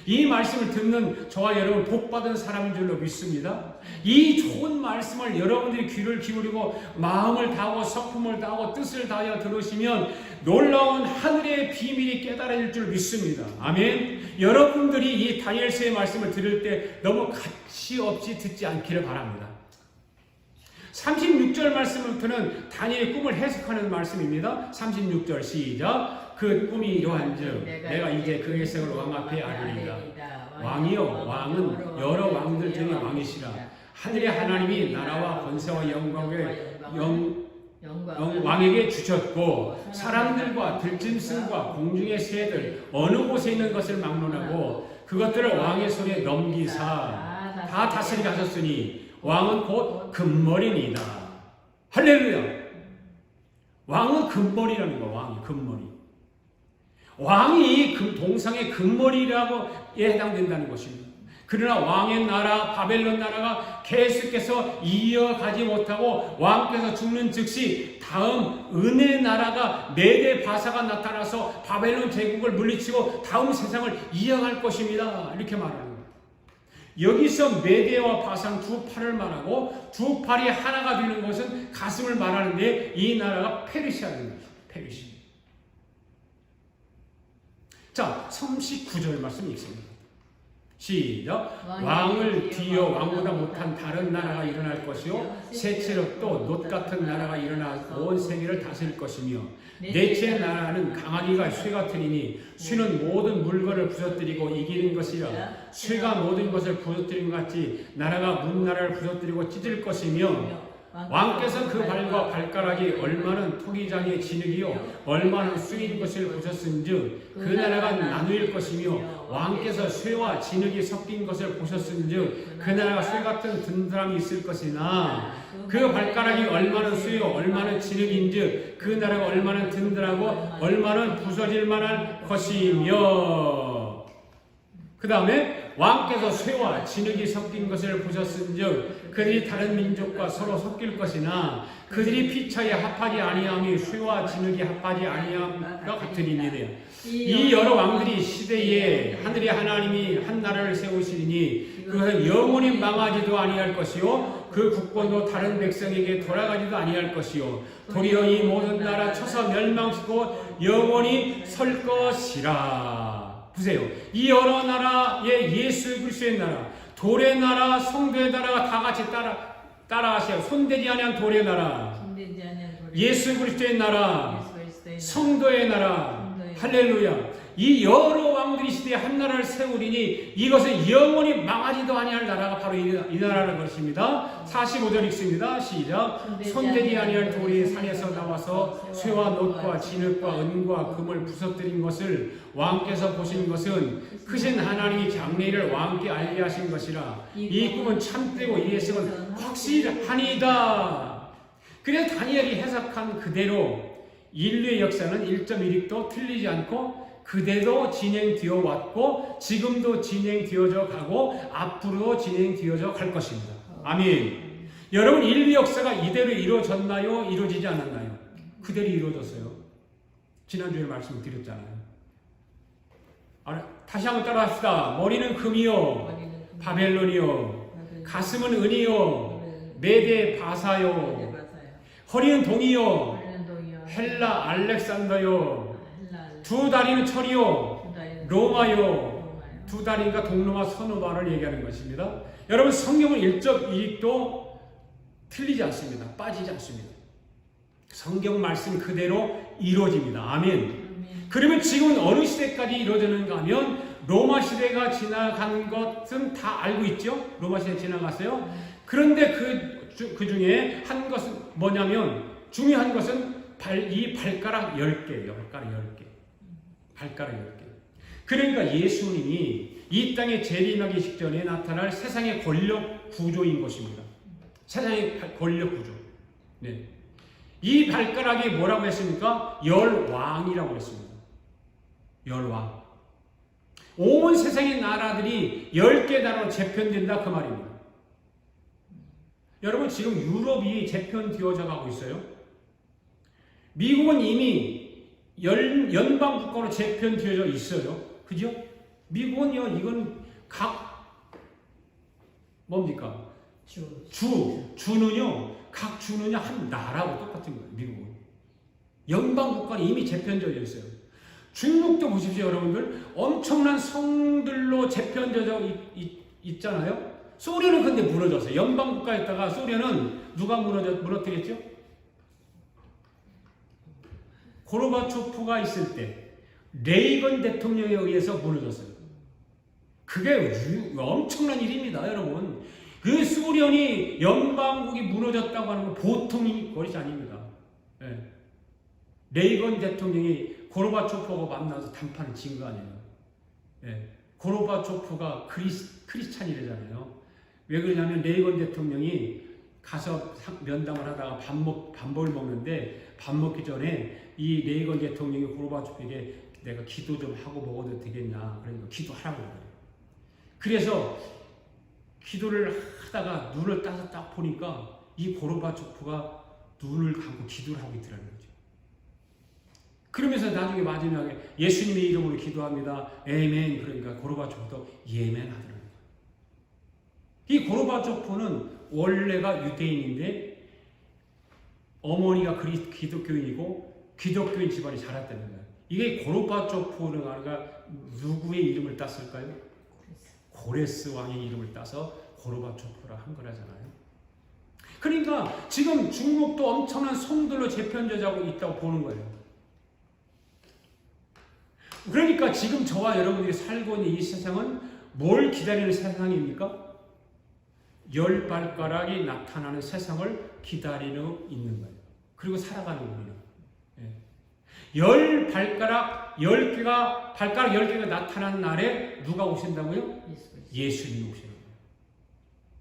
이 말씀을 듣는 저와 여러분 복받은 사람인 줄로 믿습니다. 이 좋은 말씀을 여러분들이 귀를 기울이고 마음을 다하고 성품을 다하고 뜻을 다하여 들으시면 놀라운 하늘의 비밀이 깨달아질 줄 믿습니다. 아멘. 여러분들이 이 다니엘서의 말씀을 들을 때 너무 가치 없이 듣지 않기를 바랍니다. 36절 말씀부터는 다니엘의 꿈을 해석하는 말씀입니다. 36절 시작. 그 꿈이 이러한즉 내가 이제 그 해석을 왕 앞에 아뢰리라. 왕이여, 왕은 여러 왕들 중에 왕이시라. 하늘의 하나님이 나라와 권세와 영광을 왕에게 주셨고 사람들과 들짐승과 공중의 새들 어느 곳에 있는 것을 막론하고 그것들을 왕의 손에 넘기사 다 다스리게 하셨으니 왕은 곧 금머리니이다. 할렐루야. 왕은 금머리라는 거야. 왕이 금머리. 왕이 동상의 금머리라고 해당된다는 것입니다. 그러나 왕의 나라 바벨론 나라가 계속해서 이어가지 못하고 왕께서 죽는 즉시 다음 은혜 나라가 메데 바사가 나타나서 바벨론 제국을 물리치고 다음 세상을 이어갈 것입니다. 이렇게 말하는 거예요. 여기서 메데와 바산 두 팔을 말하고 두 팔이 하나가 되는 것은 가슴을 말하는데 이 나라가 페르시아입니다. 페르시아. 자, 39절 말씀 읽습니다. 시작. 왕을 뒤어 왕보다 못한 다른 나라가 일어날 것이요 셋째로 또 놋 같은 나라가 일어나 온 세계를 다스릴 것이며 넷째 나라는 강아지가 쇠 같으리니 쇠는 모든 물건을 부서뜨리고 이기는 것이라 쇠가 모든 것을 부서뜨린 것 같이 나라가 문나라를 부서뜨리고 찢을 것이며 왕께서 그 발과 발가락이 얼마는 토기장의 진흙이요 얼마는 쇠인 것을 보셨은즉 그 나라가 나누일 것이며 왕께서 쇠와 진흙이 섞인 것을 보셨은즉 그 나라가 쇠 같은 든든함이 있을 것이나 그 발가락이 얼마는 쇠요 얼마는 진흙인즉 그 나라가 얼마는 든든하고 얼마는 부서질 만한 것이며 그 다음에 왕께서 쇠와 진흙이 섞인 것을 보셨은즉 그들이 다른 민족과 서로 섞일 것이나 그들이 피차에 합하지 아니함이 쇠와 진흙이 합하지 아니함과 같으리니라. 이 여러 왕들이 시대에 하늘의 하나님이 한 나라를 세우시리니 그것은 영원히 망하지도 아니할 것이요 그 국권도 다른 백성에게 돌아가지도 아니할 것이요 도리어 이 모든 나라 쳐서 멸망시키고 영원히 설 것이라. 보세요. 이 여러 나라의 예수 그리스도의 나라, 돌의 나라, 성도의 나라가 다 같이 따라하세요. 손대지 아니한 돌의 나라, 예수 그리스도의 나라, 성도의 나라. 할렐루야. 이 여러 왕들이 시대에 한 나라를 세우리니 이것은 영원히 망하지도 아니할 나라가 바로 이 나라라는 것입니다. 45절 읽습니다. 시작. 손대지 아니할 돌이 산에서 나와서 쇠와 놋과 진흙과 은과 금을 부서뜨린 것을 왕께서 보신 것은 크신 하나님이 장래를 왕께 알게 하신 것이라. 이 꿈은 참되고 이 해석은 확실하니이다. 그래서 다니엘이 해석한 그대로 인류의 역사는 1.1익도 틀리지 않고 그대로 진행되어 왔고 지금도 진행되어져 가고 앞으로도 진행되어져 갈 것입니다. 아멘. 여러분, 인류 역사가 이대로 이루어졌나요? 이루어지지 않았나요? 그대로 이루어졌어요. 지난주에 말씀드렸잖아요. 다시 한번 따라합시다. 머리는 금이요 바벨론이요, 가슴은 은이요 메데 바사요, 허리는 동이요 헬라 알렉산더요, 두 다리는 철이요 로마요. 두 다리가 동로마 서노마를 얘기하는 것입니다. 여러분, 성경은 1.2도 틀리지 않습니다. 빠지지 않습니다. 성경 말씀 그대로 이루어집니다. 아멘. 그러면 지금은 어느 시대까지 이루어지는가 하면 로마 시대가 지나간 것은 다 알고 있죠. 로마 시대 지나갔어요. 그런데 그 중에 한 것은 뭐냐면, 중요한 것은 이 발가락 10개예요. 발가락 10개. 그러니까 예수님이 이 땅에 재림하기 직전에 나타날 세상의 권력 구조인 것입니다. 세상의 권력 구조. 네. 이 발가락이 뭐라고 했습니까? 열왕이라고 했습니다. 열왕. 온 세상의 나라들이 10개 나라로 재편된다, 그 말입니다. 여러분, 지금 유럽이 재편되어져 가고 있어요. 미국은 이미 연방 국가로 재편되어져 있어요. 그죠? 미국은요, 이건 뭡니까? 주는요, 각 주는요, 한 나라하고 똑같은 거예요, 미국은. 연방 국가는 이미 재편되어져 있어요. 중국도 보십시오, 여러분들. 엄청난 성들로 재편되어져 있잖아요. 소련은 근데 무너졌어요. 연방 국가였다가 소련은 누가 무너뜨렸죠? 고르바초프가 있을 때 레이건 대통령에 의해서 무너졌어요. 그게 엄청난 일입니다, 여러분. 그 소련이 연방국이 무너졌다고 하는 건 보통 것이 아닙니다. 네. 레이건 대통령이 고르바초프하고 만나서 담판을 진 거 아니에요. 네. 고르바초프가 크리스찬이래잖아요. 왜 그러냐면 레이건 대통령이 가서 면담을 하다가 밥을 먹는데 밥 먹기 전에 이 레이건 대통령이 고르바초프에게 내가 기도 좀 하고 먹어도 되겠냐, 그러니까 기도하라고 그래요. 그래서 기도를 하다가 눈을 따서 딱 보니까 이 고르바초프가 눈을 감고 기도를 하고 있더라는 거죠. 그러면서 나중에 마지막에 예수님의 이름으로 기도합니다. 에멘. 그러니까 고르바초프도 예멘 하더라고요. 이 고르바초프는 원래가 유대인인데 어머니가 기독교인이고 기독교인 집안이 자랐다는 거예요. 이게 고르바초프는 누구의 이름을 땄을까요? 고레스 왕의 이름을 따서 고르바초프라 한 거라잖아요. 그러니까 지금 중국도 엄청난 성들로 재편되고 있다고 보는 거예요. 그러니까 지금 저와 여러분들이 살고 있는 이 세상은 뭘 기다리는 세상입니까? 10발가락이 나타나는 세상을 기다리고 있는 거예요. 그리고 살아가는 겁니다. 10발가락 10개가 나타난 날에 누가 오신다고요? 예수님이 오시는 거예요.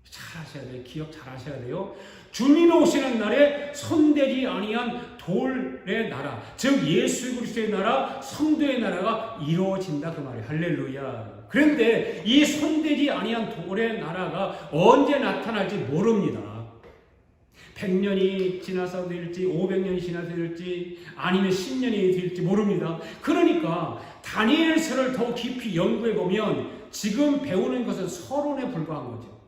잘 하셔야 돼요. 기억 잘 하셔야 돼요. 주님 오시는 날에 손대지 아니한 돌의 나라, 즉 예수 그리스도의 나라, 성도의 나라가 이루어진다, 그 말이에요. 할렐루야. 그런데 이 손대지 아니한 돌의 나라가 언제 나타날지 모릅니다. 100년이 지나서 될지 500년이 지나서 될지 아니면 10년이 될지 모릅니다. 그러니까 다니엘서를 더 깊이 연구해 보면 지금 배우는 것은 서론에 불과한 거죠.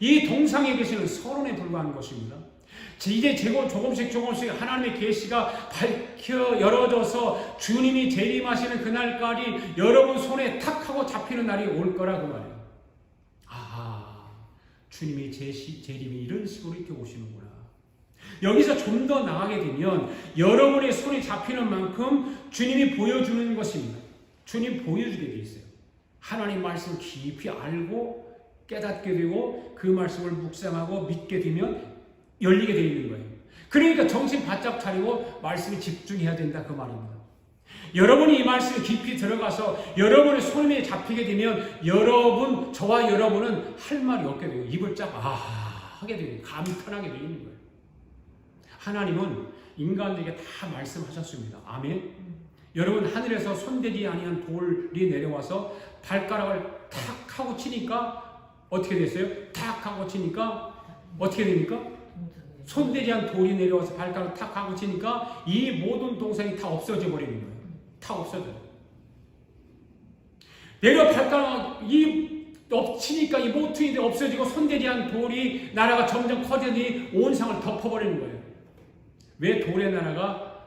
이 동상에 계시는 서론에 불과한 것입니다. 이제 조금씩 하나님의 계시가 밝혀 열어져서 주님이 재림하시는 그날까지 여러분 손에 탁 하고 잡히는 날이 올 거라 그 말이에요. 아, 주님이 재림이 이런 식으로 이렇게 오시는구나. 여기서 좀 더 나가게 되면 여러분의 손에 잡히는 만큼 주님이 보여주는 것입니다. 주님 보여주게 돼 있어요. 하나님 말씀을 깊이 알고 깨닫게 되고 그 말씀을 묵상하고 믿게 되면 열리게 되어 있는 거예요. 그러니까 정신 바짝 차리고 말씀에 집중해야 된다 그 말입니다. 여러분이 이 말씀에 깊이 들어가서 여러분의 손에 잡히게 되면 저와 여러분은 할 말이 없게 돼요. 입을 쫙 하게 돼요. 감탄하게 되어 있는 거예요. 하나님은 인간들에게 다 말씀하셨습니다. 아멘. 여러분 하늘에서 손대지 아니한 돌이 내려와서 발가락을 탁 하고 치니까 어떻게 됐어요? 탁 하고 치니까 어떻게 됩니까? 손대지 않은 돌이 내려와서 발가락을 탁 하고 치니까 이 모든 동상이 다 없어져 버리는 거예요. 다 없어져요. 내려 발가락이 엎치니까 이 모퉁이들이 없어지고 손대지 않은 돌이 나라가 점점 커지니 온 상을 덮어버리는 거예요. 왜 돌의 나라가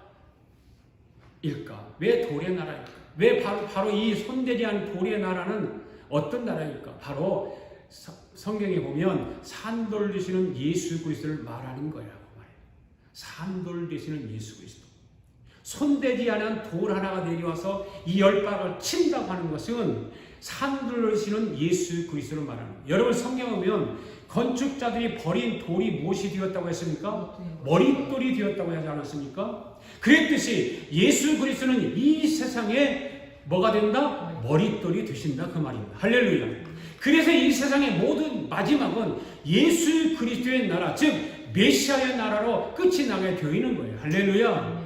일까? 왜 돌의 나라일까? 왜 바로 이 손대지 않은 돌의 나라는 어떤 나라일까? 바로 성경에 보면 산돌 되시는 예수 그리스도를 말하는 거라고 말해요. 산돌 되시는 예수 그리스도. 손대지 않은 돌 하나가 내려와서 이 열박을 친다고 하는 것은 산돌 되시는 예수 그리스도를 말하는 거예요. 여러분 성경에 보면 건축자들이 버린 돌이 무엇이 되었다고 했습니까? 머릿돌이 되었다고 하지 않았습니까? 그랬듯이 예수 그리스도는 이 세상에 뭐가 된다? 머릿돌이 되신다 그 말입니다. 할렐루야. 그래서 이 세상의 모든 마지막은 예수 그리스도의 나라, 즉 메시아의 나라로 끝이 나게 되어 있는 거예요. 할렐루야.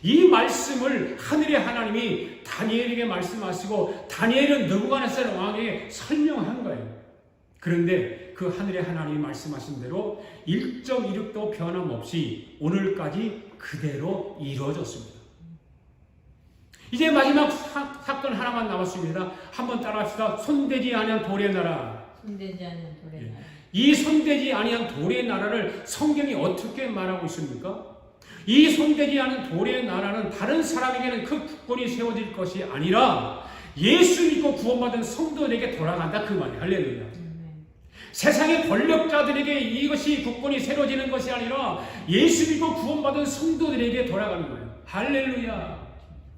이 말씀을 하늘의 하나님이 다니엘에게 말씀하시고 다니엘은 느부갓네살 왕에게 설명한 거예요. 그런데 그 하늘의 하나님이 말씀하신 대로 1.16도 변함없이 오늘까지 그대로 이루어졌습니다. 이제 마지막 사건 하나만 남았습니다. 한번 따라합시다. 손대지 아니한 돌의 나라. 손대지 않은 돌의 나라. 이 손대지 아니한 돌의 나라를 성경이 어떻게 말하고 있습니까? 이 손대지 않은 돌의 나라는 다른 사람에게는 그 국권이 세워질 것이 아니라 예수 믿고 구원받은 성도들에게 돌아간다 그 말이에요. 할렐루야. 세상의 권력자들에게 이것이 국권이 세워지는 것이 아니라 예수 믿고 구원받은 성도들에게 돌아가는 거예요. 할렐루야.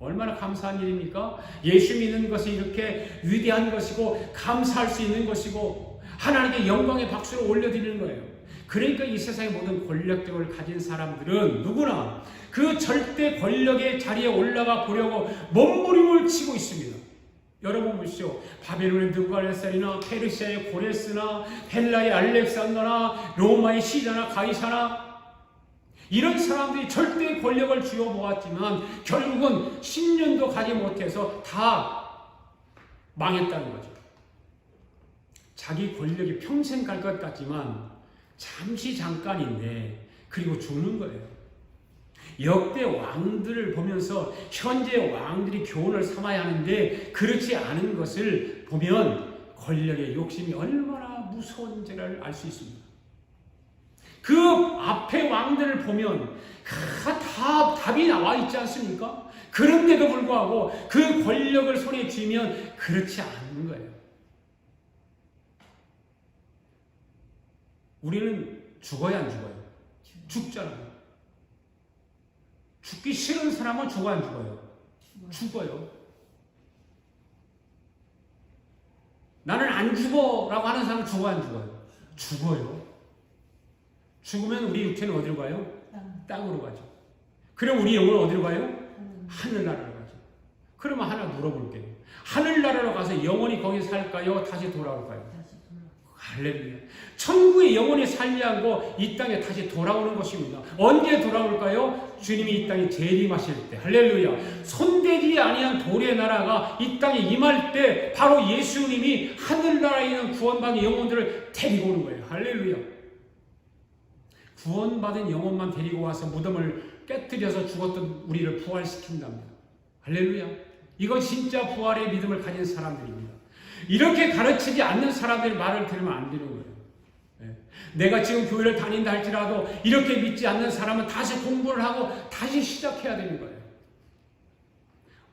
얼마나 감사한 일입니까? 예수 믿는 것이 이렇게 위대한 것이고 감사할 수 있는 것이고 하나님께 영광의 박수를 올려드리는 거예요. 그러니까 이 세상의 모든 권력력을 가진 사람들은 누구나 그 절대 권력의 자리에 올라가 보려고 몸부림을 치고 있습니다. 여러분 보십시오. 바벨론의 느부갓네살이나 페르시아의 고레스나 헬라의 알렉산더나 로마의 시자나 가이사나 이런 사람들이 절대 권력을 쥐어모았지만 결국은 10년도 가지 못해서 다 망했다는 거죠. 자기 권력이 평생 갈 것 같지만 잠시 잠깐인데 그리고 죽는 거예요. 역대 왕들을 보면서 현재 왕들이 교훈을 삼아야 하는데 그렇지 않은 것을 보면 권력의 욕심이 얼마나 무서운지를 알 수 있습니다. 그 앞에 왕들을 보면 다 답이 나와 있지 않습니까? 그런데도 불구하고 그 권력을 손에 쥐면 그렇지 않은 거예요. 우리는 죽어야 안 죽어요? 죽잖아요. 죽기 싫은 사람은 죽어 안 죽어요? 죽어요. 나는 안 죽어라고 하는 사람은 죽어 안 죽어요? 죽어요. 죽으면 우리 육체는 어디로 가요? 땅으로 가죠. 그럼 우리 영혼은 어디로 가요? 하늘나라로 가죠. 그러면 하나 물어볼게요. 하늘나라로 가서 영원히 거기 살까요? 다시 돌아올까요? 할렐루야. 천국의 영혼이 살리하고 이 땅에 다시 돌아오는 것입니다. 언제 돌아올까요? 주님이 이 땅에 재림하실 때. 할렐루야. 손대지 아니한 돌의 나라가 이 땅에 임할 때 바로 예수님이 하늘나라에 있는 구원받은 영혼들을 데리고 오는 거예요. 할렐루야. 구원받은 영혼만 데리고 와서 무덤을 깨뜨려서 죽었던 우리를 부활시킨답니다. 할렐루야. 이건 진짜 부활의 믿음을 가진 사람들입니다. 이렇게 가르치지 않는 사람들의 말을 들으면 안 되는 거예요. 내가 지금 교회를 다닌다 할지라도 이렇게 믿지 않는 사람은 다시 공부를 하고 다시 시작해야 되는 거예요.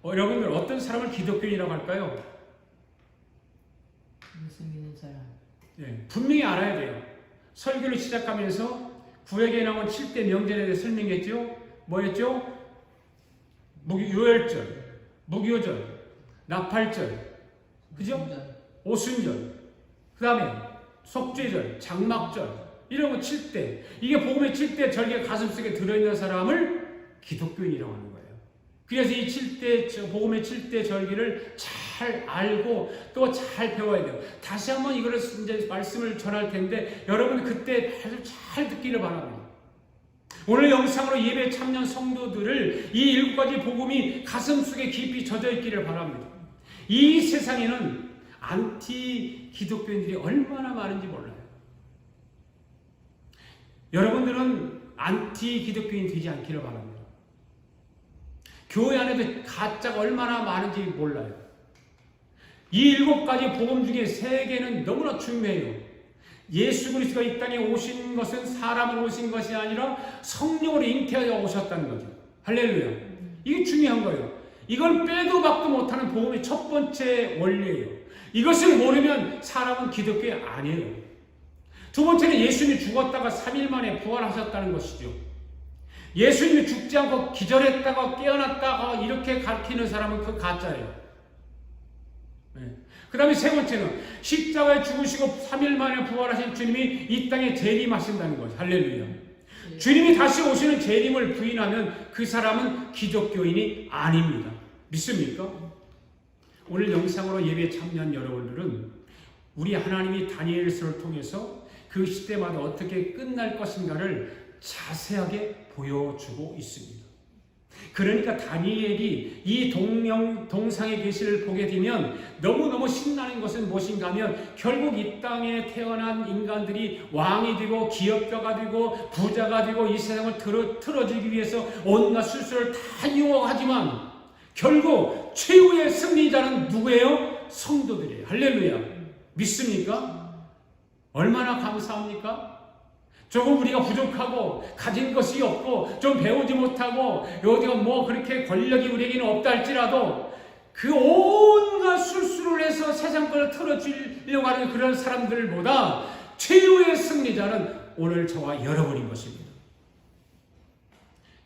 여러분들 어떤 사람을 기독교인이라고 할까요? 예수 믿는 사람. 분명히 알아야 돼요. 설교를 시작하면서 구약에 나온 7대 명절에 대해 설명했죠. 뭐였죠? 유월절, 무교절, 나팔절, 그죠? 오순절, 그 다음에 속죄절, 장막절, 이런 거 7대. 이게 복음의 7대 절개가 가슴속에 들어있는 사람을 기독교인이라고 하는 거예요. 그래서 이 7대, 복음의 7대 절개를 잘 알고 또 잘 배워야 돼요. 다시 한번 이거를 이제 말씀을 전할 텐데 여러분 그때 아주 잘 듣기를 바랍니다. 오늘 영상으로 예배 참여한 성도들을 이 7가지 복음이 가슴속에 깊이 젖어 있기를 바랍니다. 이 세상에는 안티 기독교인들이 얼마나 많은지 몰라요. 여러분들은 안티 기독교인 되지 않기를 바랍니다. 교회 안에도 가짜가 얼마나 많은지 몰라요. 이 7가지 복음 중에 3개는 너무나 중요해요. 예수 그리스도가 이 땅에 오신 것은 사람으로 오신 것이 아니라 성령으로 잉태하여 오셨다는 거죠. 할렐루야. 이게 중요한 거예요. 이걸 빼도 박도 못하는 복음의 첫 번째 원리예요. 이것을 모르면 사람은 기독교에 아니에요. 두 번째는 예수님이 죽었다가 3일 만에 부활하셨다는 것이죠. 예수님이 죽지 않고 기절했다가 깨어났다가 이렇게 가르치는 사람은 그 가짜예요. 그 다음에 세 번째는 십자가에 죽으시고 3일 만에 부활하신 주님이 이 땅에 재림하신다는 거죠. 할렐루야. 주님이 다시 오시는 재림을 부인하면 그 사람은 기독교인이 아닙니다. 믿습니까? 오늘 영상으로 예배에 참여한 여러분들은 우리 하나님이 다니엘서를 통해서 그 시대마다 어떻게 끝날 것인가를 자세하게 보여주고 있습니다. 그러니까 다니엘이 이 동상의 계시를 보게 되면 너무너무 신나는 것은 무엇인가 하면 결국 이 땅에 태어난 인간들이 왕이 되고 기업가가 되고 부자가 되고 이 세상을 틀어주기 위해서 온갖 술수를 다 유혹하지만 결국 최후의 승리자는 누구예요? 성도들이에요. 할렐루야. 믿습니까? 얼마나 감사합니까? 조금 우리가 부족하고 가진 것이 없고 좀 배우지 못하고 어디가 뭐 그렇게 권력이 우리에게는 없다 할지라도 그 온갖 술수를 해서 세상 것을 틀어주려고 하는 그런 사람들보다 최후의 승리자는 오늘 저와 여러분인 것입니다.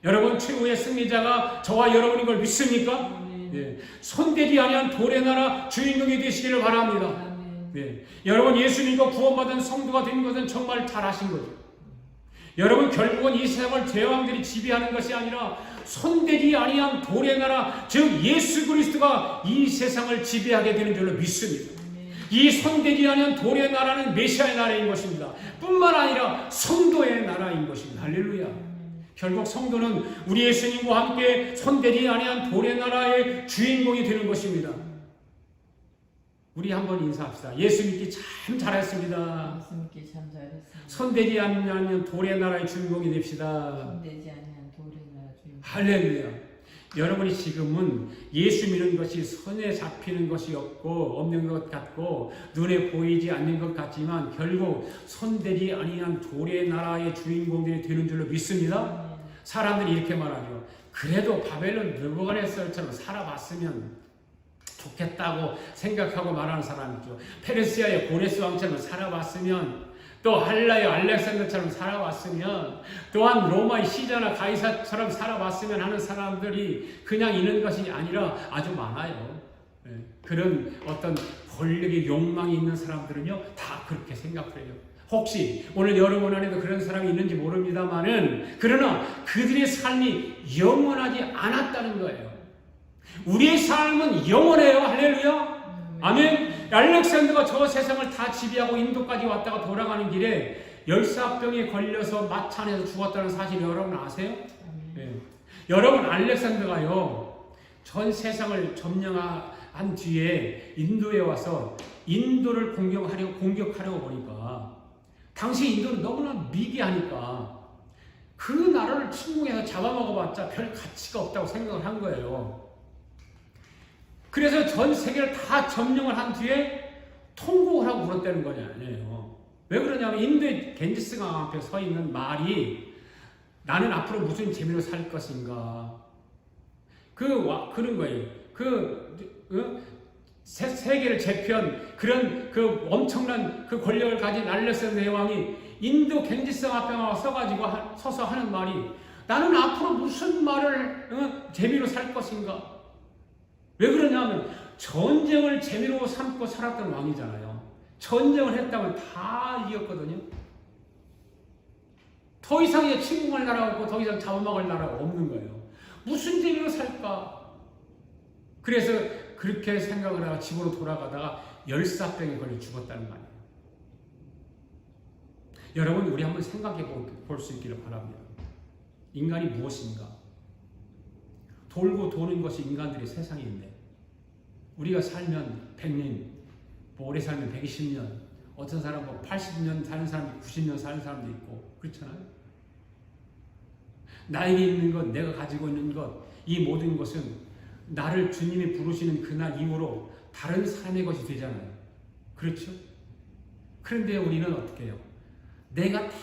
여러분 최후의 승리자가 저와 여러분인 걸 믿습니까? 네. 손대지 아니한 돌의 나라 주인공이 되시기를 바랍니다. 네. 여러분 예수님과 구원받은 성도가 된 것은 정말 잘하신 거죠. 여러분 결국은 이 세상을 제왕들이 지배하는 것이 아니라 손대지 아니한 돌의 나라 즉 예수 그리스도가 이 세상을 지배하게 되는 줄로 믿습니다. 이 손대지 아니한 돌의 나라는 메시아의 나라인 것입니다. 뿐만 아니라 성도의 나라인 것입니다. 할렐루야. 결국 성도는 우리 예수님과 함께 손대지 아니한 돌의 나라의 주인공이 되는 것입니다. 우리 한번 인사합시다. 예수 믿기 참 잘했습니다. 예수 믿기 참 잘했습니다. 손대지 않으면 돌의 나라의 주인공이 됩시다. 손대지 않으면 돌의 나라 주인공. 할렐루야. 여러분이 지금은 예수 믿는 것이 손에 잡히는 것이 없는 것 같고 눈에 보이지 않는 것 같지만 결국 손대지 아니한 돌의 나라의 주인공들이 되는 줄로 믿습니다. 사람들이 이렇게 말하죠. 그래도 바벨론 느부갓네살처럼 살아봤으면 좋겠다고 생각하고 말하는 사람이죠. 페르시아의 고레스 왕처럼 살아봤으면 또 한라의 알렉산더처럼 살아봤으면 또한 로마의 시자나 가이사처럼 살아봤으면 하는 사람들이 그냥 있는 것이 아니라 아주 많아요. 그런 어떤 권력의 욕망이 있는 사람들은요 다 그렇게 생각해요. 혹시 오늘 여러분 안에도 그런 사람이 있는지 모릅니다만은 그러나 그들의 삶이 영원하지 않았다는 거예요. 우리의 삶은 영원해요. 할렐루야. 아멘. 알렉산더가 저 세상을 다 지배하고 인도까지 왔다가 돌아가는 길에 열사병에 걸려서 마차 안에서 죽었다는 사실 여러분 아세요? 네. 여러분 알렉산더가요 전 세상을 점령한 뒤에 인도에 와서 인도를 공격하려고 보니까 당시 인도는 너무나 미개하니까 그 나라를 침공해서 잡아먹어봤자 별 가치가 없다고 생각을 한 거예요. 그래서 전 세계를 다 점령을 한 뒤에 통곡을 하고 울었다는 거냐 아니에요. 왜 그러냐면 인도의 겐지스강 앞에 서 있는 말이 나는 앞으로 무슨 재미로 살 것인가 그런 거예요. 세계를 제패한 그런 그 엄청난 그 권력을 가진 알렉산더 왕이 인도 겐지스강 앞에 서서 하는 말이 나는 앞으로 무슨 말을 재미로 살 것인가. 왜 그러냐면 전쟁을 재미로 삼고 살았던 왕이잖아요. 전쟁을 했다면 다 이겼거든요. 더 이상의 침공할 나라가 없고 더 이상 잡아먹을 나라가 없는 거예요. 무슨 재미로 살까? 그래서 그렇게 생각을 하고 집으로 돌아가다가 열사병에 걸려 죽었다는 말이에요. 여러분 우리 한번 생각해 볼 수 있기를 바랍니다. 인간이 무엇인가? 돌고 도는 것이 인간들의 세상인데 우리가 살면 100년, 오래 살면 120년, 어떤 사람은 80년 사는 사람이 90년 사는 사람도 있고 그렇잖아요. 나에게 있는 것, 내가 가지고 있는 것, 이 모든 것은 나를 주님이 부르시는 그날 이후로 다른 삶의 것이 되잖아요. 그렇죠? 그런데 우리는 어떻게 해요? 내가 다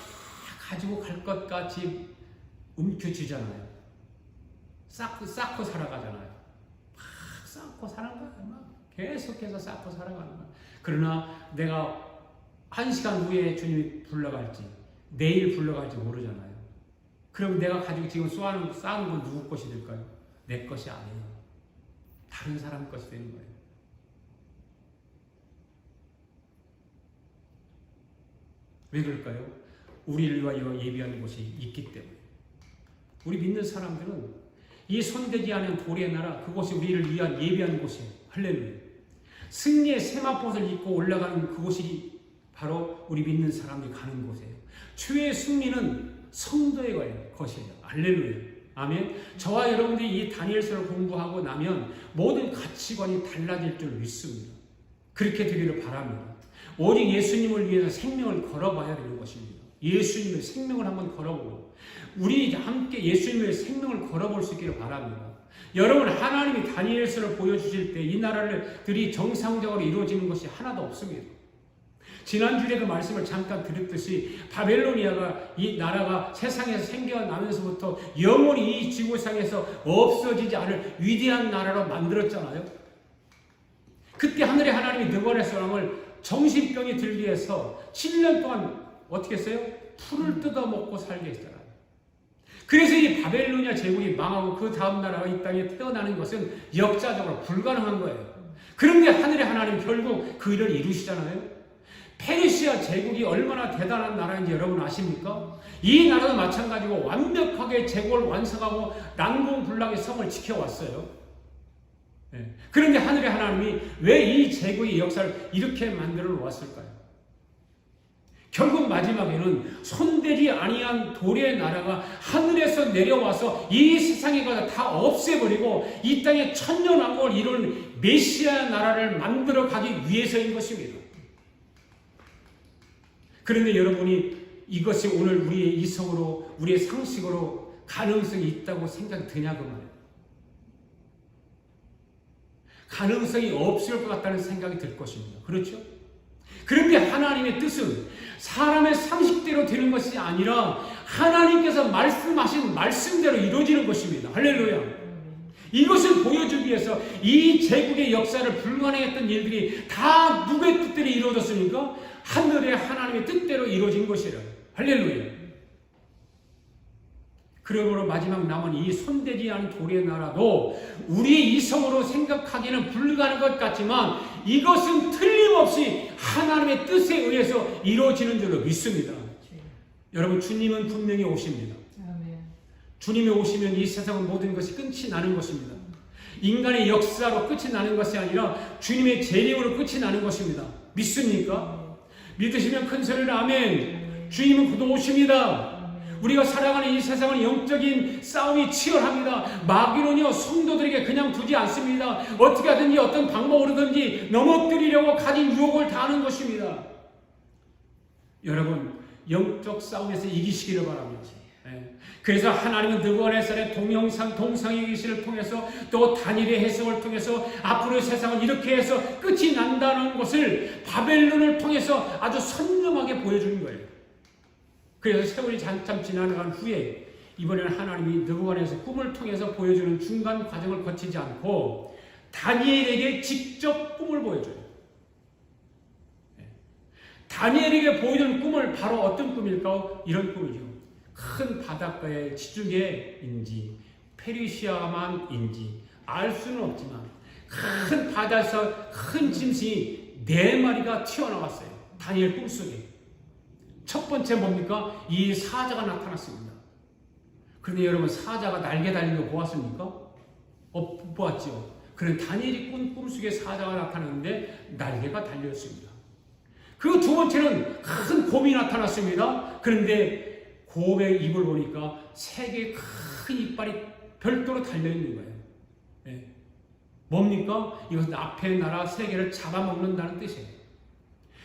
가지고 갈 것 같이 움켜쥐잖아요. 쌓고 살아가잖아요. 막 쌓고 살아가요. 막 계속해서 쌓고 살아가는 거예요. 그러나 내가 1시간 후에 주님이 불러갈지 내일 불러갈지 모르잖아요. 그럼 내가 가지고 지금 쌓는 건 누구 것이 될까요? 내 것이 아니에요. 다른 사람 것이 되는 거예요. 왜 그럴까요? 우리를 위하여 예비한 곳이 있기 때문에. 우리 믿는 사람들은 이 손대지 않은 돌의 나라, 그곳이 우리를 위한 예비한 곳이에요. 할렐루야. 승리의 세마포를 입고 올라가는 그곳이 바로 우리 믿는 사람들이 가는 곳이에요. 최후의 승리는 성도의 것이에요. 할렐루야. 아멘. 저와 여러분들이 이 다니엘서를 공부하고 나면 모든 가치관이 달라질 줄 믿습니다. 그렇게 되기를 바랍니다. 오직 예수님을 위해서 생명을 걸어봐야 되는 것입니다. 예수님의 생명을 한번 걸어보고 우리 함께 예수님의 생명을 걸어볼 수 있기를 바랍니다. 여러분 하나님이 다니엘서를 보여주실 때 이 나라들이 정상적으로 이루어지는 것이 하나도 없습니다. 지난주에 그 말씀을 잠깐 드렸듯이 바벨로니아가 이 나라가 세상에서 생겨나면서부터 영원히 이 지구상에서 없어지지 않을 위대한 나라로 만들었잖아요. 그때 하늘의 하나님이 느부갓네살을 정신병이 들게 해서 7년 동안 어떻게 했어요? 풀을 뜯어먹고 살게 했잖아요. 그래서 이 바벨로니아 제국이 망하고 그 다음 나라가 이 땅에 태어나는 것은 역사적으로 불가능한 거예요. 그런데 하늘의 하나님 결국 그 일을 이루시잖아요. 페르시아 제국이 얼마나 대단한 나라인지 여러분 아십니까? 이 나라도 마찬가지고 완벽하게 제국을 완성하고 난공불락의 성을 지켜왔어요. 그런데 하늘의 하나님이 왜 이 제국의 역사를 이렇게 만들어 놓았을까요? 결국 마지막에는 손대지 아니한 돌의 나라가 하늘에서 내려와서 이 세상에 가서 다 없애버리고 이 땅에 천년왕국을 이룬 메시아 나라를 만들어 가기 위해서인 것입니다. 그런데 여러분이 이것이 오늘 우리의 이성으로 우리의 상식으로 가능성이 있다고 생각이 드냐고 말이에요. 가능성이 없을 것 같다는 생각이 들 것입니다. 그렇죠? 그런데 하나님의 뜻은 사람의 상식대로 되는 것이 아니라 하나님께서 말씀하신 말씀대로 이루어지는 것입니다. 할렐루야. 이것을 보여주기 위해서 이 제국의 역사를 불가능했던 일들이 다 누구의 뜻대로 이루어졌습니까? 하늘의 하나님의 뜻대로 이루어진 것이라. 할렐루야. 그러므로 마지막 남은 이 손대지 않은 돌의 나라도 우리의 이성으로 생각하기는 불가능한 것 같지만 이것은 틀림없이 하나님의 뜻에 의해서 이루어지는 줄로 믿습니다. 여러분 주님은 분명히 오십니다. 주님이 오시면 이 세상은 모든 것이 끝이 나는 것입니다. 인간의 역사로 끝이 나는 것이 아니라 주님의 재림으로 끝이 나는 것입니다. 믿습니까? 믿으시면 큰 소리로 아멘. 주님은 곧 오십니다. 우리가 살아가는 이 세상은 영적인 싸움이 치열합니다. 마귀는요, 성도들에게 그냥 두지 않습니다. 어떻게 하든지 어떤 방법으로든지 넘어뜨리려고 가진 유혹을 다하는 것입니다. 여러분, 영적 싸움에서 이기시기를 바랍니다. 그래서 하나님은 느부갓네살의 동상의 계시를 통해서 또 다니엘의 해석을 통해서 앞으로 세상은 이렇게 해서 끝이 난다는 것을 바벨론을 통해서 아주 선명하게 보여주는 거예요. 그래서 세월이 잠깐 지나간 후에 이번에는 하나님이 느부갓네살 꿈을 통해서 보여주는 중간 과정을 거치지 않고 다니엘에게 직접 꿈을 보여줘요. 다니엘에게 보여주는 꿈을 바로 어떤 꿈일까? 이런 꿈이죠. 큰 바닷가의 지중해인지 페르시아만인지 알 수는 없지만 큰 바다에서 큰 짐승이 4마리가 튀어나왔어요. 다니엘 꿈속에. 첫 번째 뭡니까? 이 사자가 나타났습니다. 그런데 여러분, 사자가 날개 달린 거 보았습니까? 못 보았죠. 그런데 다니엘이 꿈속에 사자가 나타났는데 날개가 달렸습니다. 그리고 두 번째는 큰 곰이 나타났습니다. 그런데 곰의 입을 보니까 3개의 큰 이빨이 별도로 달려있는 거예요. 네. 뭡니까? 이것은 앞에 나라 3개를 잡아먹는다는 뜻이에요.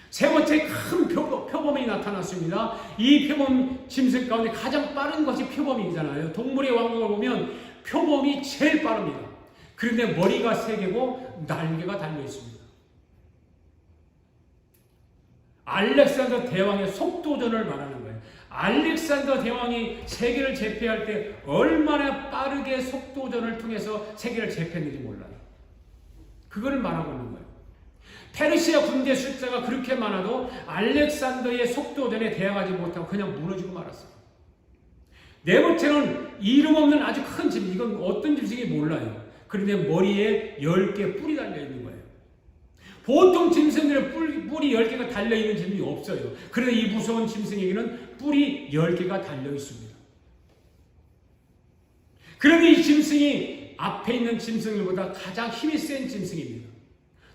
세 번째 큰 표범이 나타났습니다. 이 표범 짐승 가운데 가장 빠른 것이 표범이잖아요. 동물의 왕국을 보면 표범이 제일 빠릅니다. 그런데 머리가 3개고 날개가 달려있습니다. 알렉산더 대왕의 속도전을 말하는 거예요. 알렉산더 대왕이 세계를 제패할 때 얼마나 빠르게 속도전을 통해서 세계를 제패했는지 몰라요. 그거를 말하고 있는 거예요. 페르시아 군대 숫자가 그렇게 많아도 알렉산더의 속도전에 대항하지 못하고 그냥 무너지고 말았어요. 네 번째는 이름 없는 아주 큰 짐승, 이건 어떤 짐승인지 몰라요. 그런데 머리에 10개 뿔이 달려있는 거예요. 보통 짐승들은 뿔이 10개가 달려있는 짐승이 없어요. 그런데 이 무서운 짐승에게는 뿔이 10개가 달려있습니다. 그런데 이 짐승이 앞에 있는 짐승들보다 가장 힘이 센 짐승입니다.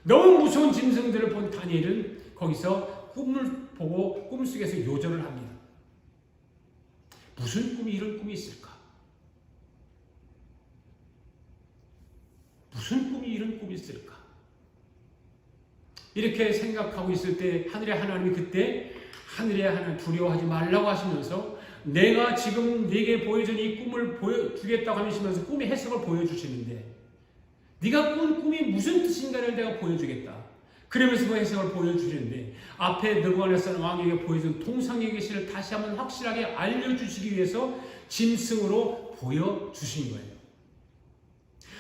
너무 무서운 짐승들을 본 다니엘은 거기서 꿈을 보고 꿈속에서 요전을 합니다. 무슨 꿈이 이런 꿈이 있을까? 무슨 꿈이 이런 꿈이 있을까? 이렇게 생각하고 있을 때 하늘의 하나님이 그때 하늘의 하나님 두려워하지 말라고 하시면서 내가 지금 네게 보여준 이 꿈을 보여주겠다고 하시면서 꿈의 해석을 보여주시는데 네가 꾼 꿈이 무슨 뜻인가를 내가 보여주겠다. 그러면서 그 해석을 보여주시는데 앞에 느부갓네살 왕에게 보여준 동상의 계시를 다시 한번 확실하게 알려주시기 위해서 짐승으로 보여주신 거예요.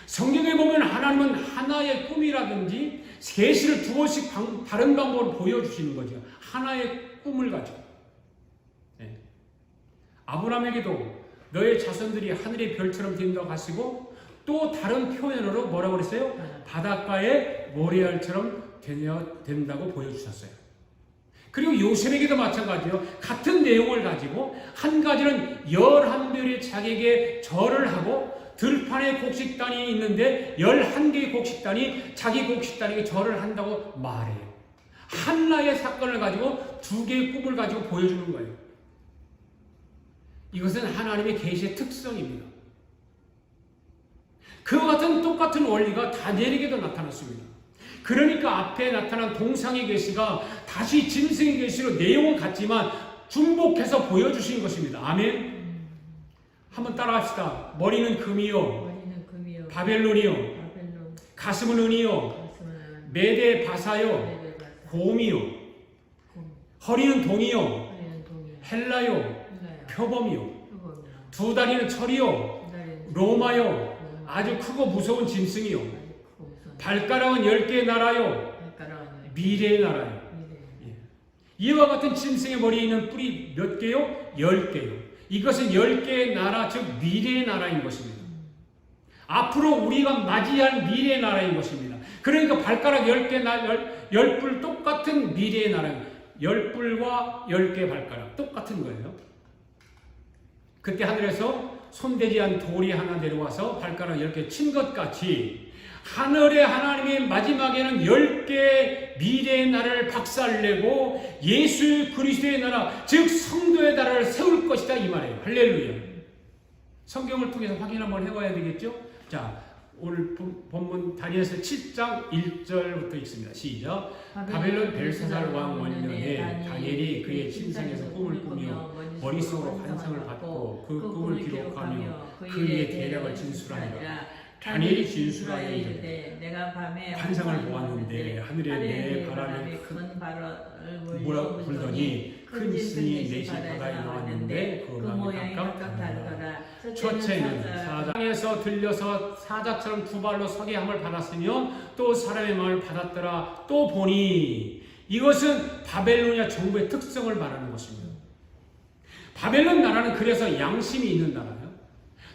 성경에 보면 하나님은 하나의 꿈이라든지 계시를 2번씩 다른 방법으로 보여주시는 거죠. 하나의 꿈을 가지고. 네. 아브라함에게도 너의 자손들이 하늘의 별처럼 된다고 하시고 또 다른 표현으로 뭐라고 그랬어요? 바닷가의 모래알처럼 된다고 보여주셨어요. 그리고 요셉에게도 마찬가지예요. 같은 내용을 가지고 한 가지는 11별의 자기에게 절을 하고 들판에 곡식단이 있는데 11개의 곡식단이 자기 곡식단에게 절을 한다고 말해요. 하나의 사건을 가지고 2개의 꿈을 가지고 보여주는 거예요. 이것은 하나님의 계시의 특성입니다. 그와 같은 똑같은 원리가 다니엘에게도 나타났습니다. 그러니까 앞에 나타난 동상의 계시가 다시 짐승의 계시로 내용은 같지만 중복해서 보여주신 것입니다. 아멘. 한번 따라합시다. 머리는 금이요, 바벨론이요, 가슴은 은이요, 메대 바사요, 곰이요, 허리는 동이요, 헬라요, 표범이요, 2다리는 철이요, 로마요, 아주 크고 무서운 짐승이요, 발가락은 10개의 나라요, 미래의 나라요. 이와 같은 짐승의 머리에 있는 뿔이 몇 개요? 10개요. 이것은 10개의 나라, 즉 미래의 나라인 것입니다. 앞으로 우리가 맞이할 미래의 나라인 것입니다. 그러니까 발가락 10개, 10뿔 똑같은 미래의 나라예요. 10뿔과 10개 발가락 똑같은 거예요. 그때 하늘에서 손대지 않은 돌이 하나 내려와서 발가락 10개 친 것 같이 하늘의 하나님이 마지막에는 10개 미래의 나라를 박살내고 예수 그리스도의 나라, 즉 성도의 나라를 세울 것이다 이 말이에요. 할렐루야. 성경을 통해서 확인 한번 해봐야 되겠죠? 자, 오늘 본문 다니엘서 7장 1절부터 읽습니다. 시작. 바벨론 벨사살 왕 원년에 다니엘이 그의 침상에서 꿈을 꾸며 머릿속으로 환상을 받고 그 꿈을 기록하며 그 일의 대략을 진술하니라. 다니엘이 진술하여 이르되 내가 밤에 환상을 보았는데 하늘에 내 바람이 큰 바람을 불더니 큰 스니 넷이 바다에 나왔는데 그 모양이 각각 다르더라. 첫째는 사장에서 들려서 사자처럼 두 발로 서게 함을 받았으며 또 사람의 마음을 받았더라. 또 보니 이것은 바벨로니아 정부의 특성을 말하는 것입니다. 바벨론 나라는 그래서 양심이 있는 나라예요.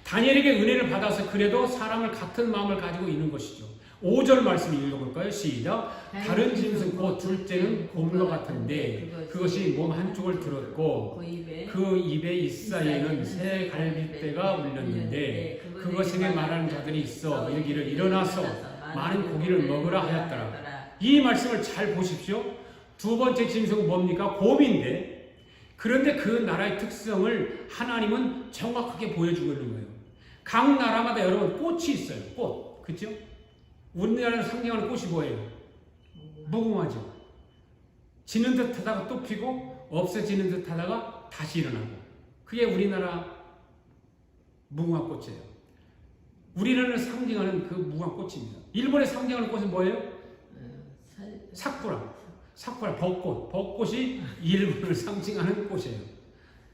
다니엘에게 은혜를 받아서 그래도 사람을 같은 마음을 가지고 있는 것이죠. 5절 말씀 읽어볼까요? 시작. 다른 짐승 곧 둘째는 곰과 같은데 그것이 몸 한쪽을 들었고 그 입에 이사이에는 새 갈빗대가 울렸는데 그것에게 말하는 자들이 있어 이르기를 일어나서 많은 고기를 먹으라 하였더라. 이 말씀을 잘 보십시오. 두 번째 짐승은 뭡니까? 곰인데 그런데 그 나라의 특성을 하나님은 정확하게 보여주고 있는 거예요. 각 나라마다 여러분 꽃이 있어요. 꽃. 그렇죠? 우리나라를 상징하는 꽃이 뭐예요? 무궁화죠. 지는 듯 하다가 또 피고 없어지는 듯 하다가 다시 일어나고. 그게 우리나라 무궁화꽃이에요. 우리나라를 상징하는 그 무궁화꽃입니다. 일본에 상징하는 꽃은 뭐예요? 사쿠라. 사쿠라, 벚꽃이 일본을 상징하는 꽃이에요.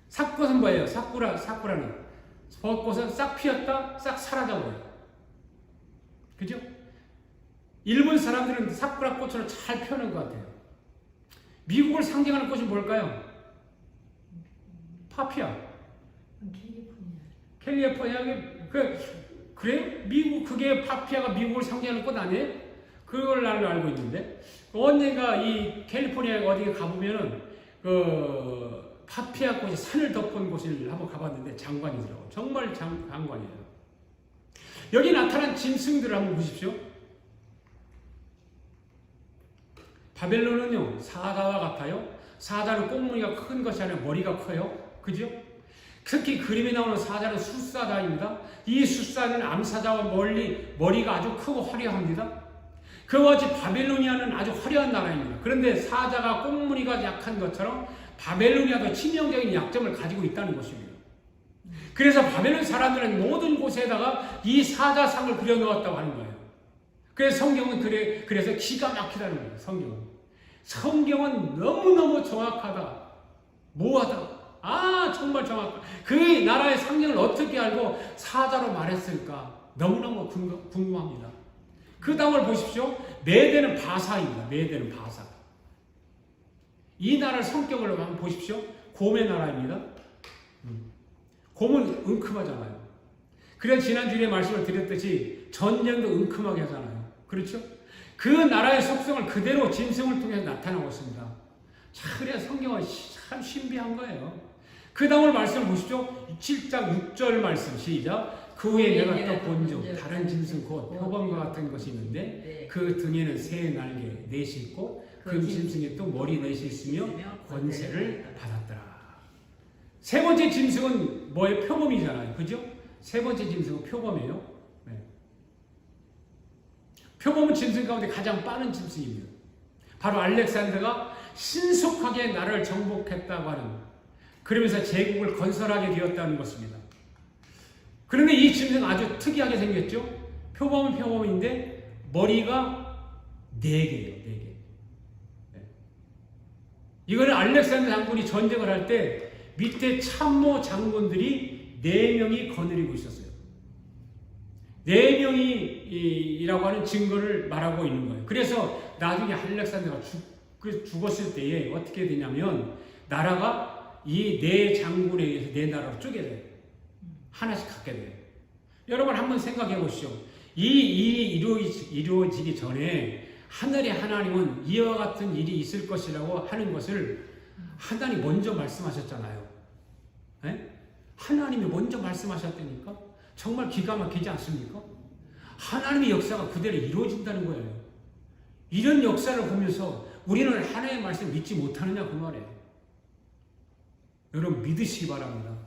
사꽃은 뭐예요? 사쿠라는 벚꽃은 싹 피었다, 싹 사라져버려요. 그죠? 일본 사람들은 사쿠라 꽃을 잘 펴는 것 같아요. 미국을 상징하는 꽃이 뭘까요? 파피아. 캘리포니아. 그래요? 미국, 그게 파피아가 미국을 상징하는 꽃 아니에요? 그걸 나는 알고 있는데, 언젠가 이 캘리포니아 어디에 가보면은, 파피아 꽃이 산을 덮은 곳을 한번 가봤는데 장관이더라고요. 정말 장관이에요. 여기 나타난 짐승들을 한번 보십시오. 바벨론은요, 사자와 같아요. 사자는 꽁무니가 큰 것이 아니라 머리가 커요. 그죠? 특히 그림에 나오는 사자는 숫사자입니다. 이 숫사는 암사자와 머리가 아주 크고 화려합니다. 그와 같이 바벨로니아는 아주 화려한 나라입니다. 그런데 사자가 꽁무니가 약한 것처럼 바벨로니아도 치명적인 약점을 가지고 있다는 것입니다. 그래서 바벨론 사람들은 모든 곳에다가 이 사자상을 그려놓았다고 하는 거예요. 그래서 성경은 그래서 기가 막히다는 거예요. 성경은 너무너무 정확하다. 모호하다. 정말 정확하다. 그 나라의 상징을 어떻게 알고 사자로 말했을까? 너무너무 궁금합니다. 그 다음을 보십시오. 메대는 바사입니다. 메대는 바사. 이 나라의 성격을 한번 보십시오. 곰의 나라입니다. 곰은 은큼하잖아요. 그래서 지난주에 말씀을 드렸듯이 전쟁도 은큼하게 하잖아요. 그렇죠? 그 나라의 속성을 그대로 짐승을 통해서 나타나고 있습니다. 자, 그래야 성경은 참 신비한 거예요. 그 다음을 말씀을 보십시오. 7장 6절 말씀 시작. 그 후에 내가 또 본즉 다른 짐승 곧 표범과 같은 것이 있는데 그 등에는 새 날개 넷이 있고 그 짐승에 또 머리 넷이 있으며 권세를 받았더라. 세 번째 짐승은 뭐예요? 표범이잖아요. 그죠? 세 번째 짐승은 표범이에요. 네. 표범은 짐승 가운데 가장 빠른 짐승입니다. 바로 알렉산더가 신속하게 나라를 정복했다고 하는, 그러면서 제국을 건설하게 되었다는 것입니다. 그런데 이 짐승은 아주 특이하게 생겼죠. 표범은 표범인데 머리가 4개예요. 4개. 네. 이거는 알렉산더 장군이 전쟁을 할 때 밑에 참모 장군들이 4명이 거느리고 있었어요. 4명이라고 하는 증거를 말하고 있는 거예요. 그래서 나중에 알렉산더가 죽었을 때에 어떻게 되냐면 나라가 이 4장군에 의해서 4나라로 쪼개져요. 하나씩 갖게 돼요. 여러분 한번 생각해 보시죠. 이 일이 이루어지기 전에 하늘의 하나님은 이와 같은 일이 있을 것이라고 하는 것을 하나님 먼저 말씀하셨잖아요. 네? 하나님이 먼저 말씀하셨다니까? 정말 기가 막히지 않습니까? 하나님의 역사가 그대로 이루어진다는 거예요. 이런 역사를 보면서 우리는 하나님의 말씀 믿지 못하느냐 그 말이에요. 여러분 믿으시기 바랍니다.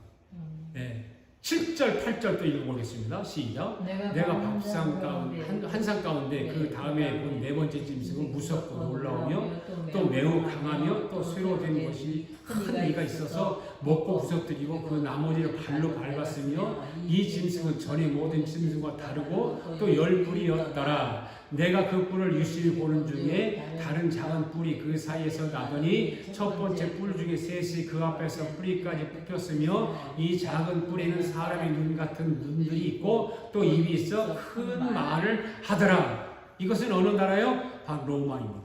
네. 7절, 8절 또 읽어보겠습니다. 시작. 내가 밥상 가운데, 한상 가운데 그 다음에 본 네 번째 짐승은 무섭고 놀라우며 또 매우 강하며 또 쇠로 된 것이 큰 이가 있어서 먹고 부서뜨리고 그 나머지를 발로 밟았으며 이 짐승은 전에 모든 짐승과 다르고 또 10뿔이었더라. 내가 그 뿔을 유심히 보는 중에 다른 작은 뿔이 그 사이에서 나더니 첫 번째 뿔 중에 셋이 그 앞에서 뿌리까지 뽑혔으며 이 작은 뿔에는 사람의 눈 같은 눈들이 있고 또 입이 있어 큰 말을 하더라. 이것은 어느 나라요? 바로 로마입니다.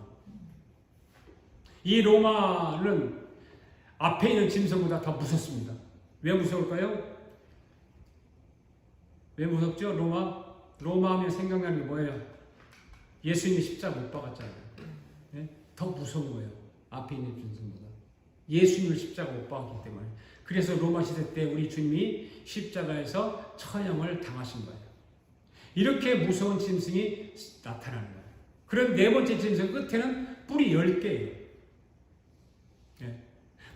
이 로마는 앞에 있는 짐승보다 더 무섭습니다. 왜 무서울까요? 왜 무섭죠? 로마 하면 생각나는 게 뭐예요? 예수님이 십자가 못 박았잖아요. 네? 더 무서운 거예요. 앞에 있는 짐승보다. 예수님을 십자가 못 박았기 때문에. 그래서 로마 시대 때 우리 주님이 십자가에서 처형을 당하신 거예요. 이렇게 무서운 짐승이 나타나는 거예요. 그런 네 번째 짐승 끝에는 뿔이 10개예요. 네.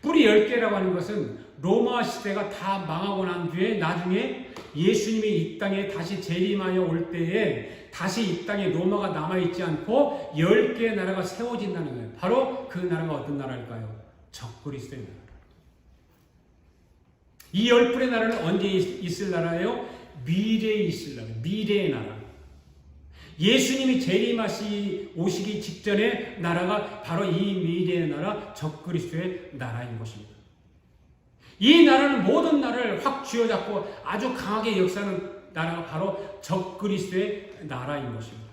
뿔이 10개라고 하는 것은 로마 시대가 다 망하고 난 뒤에 나중에 예수님이 이 땅에 다시 재림하여 올 때에 다시 이 땅에 로마가 남아있지 않고 10개의 나라가 세워진다는 거예요. 바로 그 나라가 어떤 나라일까요? 적그리스도의 나라. 이 10불의 나라는 언제 있을 나라예요? 미래에 있을 나라. 미래의 나라. 예수님이 오시기 직전의 나라가 바로 이 미래의 나라 적그리스도의 나라인 것입니다. 이 나라는 모든 나라를 확 쥐어잡고 아주 강하게 역사하는 나라가 바로 적그리스도의 나라인 것입니다.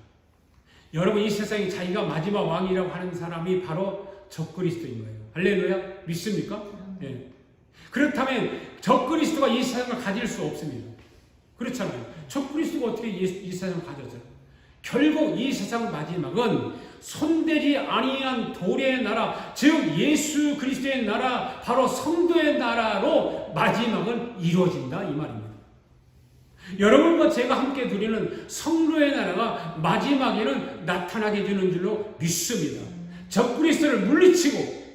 여러분 이 세상에 자기가 마지막 왕이라고 하는 사람이 바로 적그리스도인 거예요. 할렐루야? 믿습니까? 네. 그렇다면 적그리스도가 이 세상을 가질 수 없습니다. 그렇잖아요. 적그리스도가 어떻게 이 세상을 가졌어요? 결국 이 세상 마지막은 손대지 아니한 도래의 나라, 즉 예수 그리스도의 나라, 바로 성도의 나라로 마지막은 이루어진다 이 말입니다. 여러분과 제가 함께 누리는 성도의 나라가 마지막에는 나타나게 되는 줄로 믿습니다. 적그리스도를 물리치고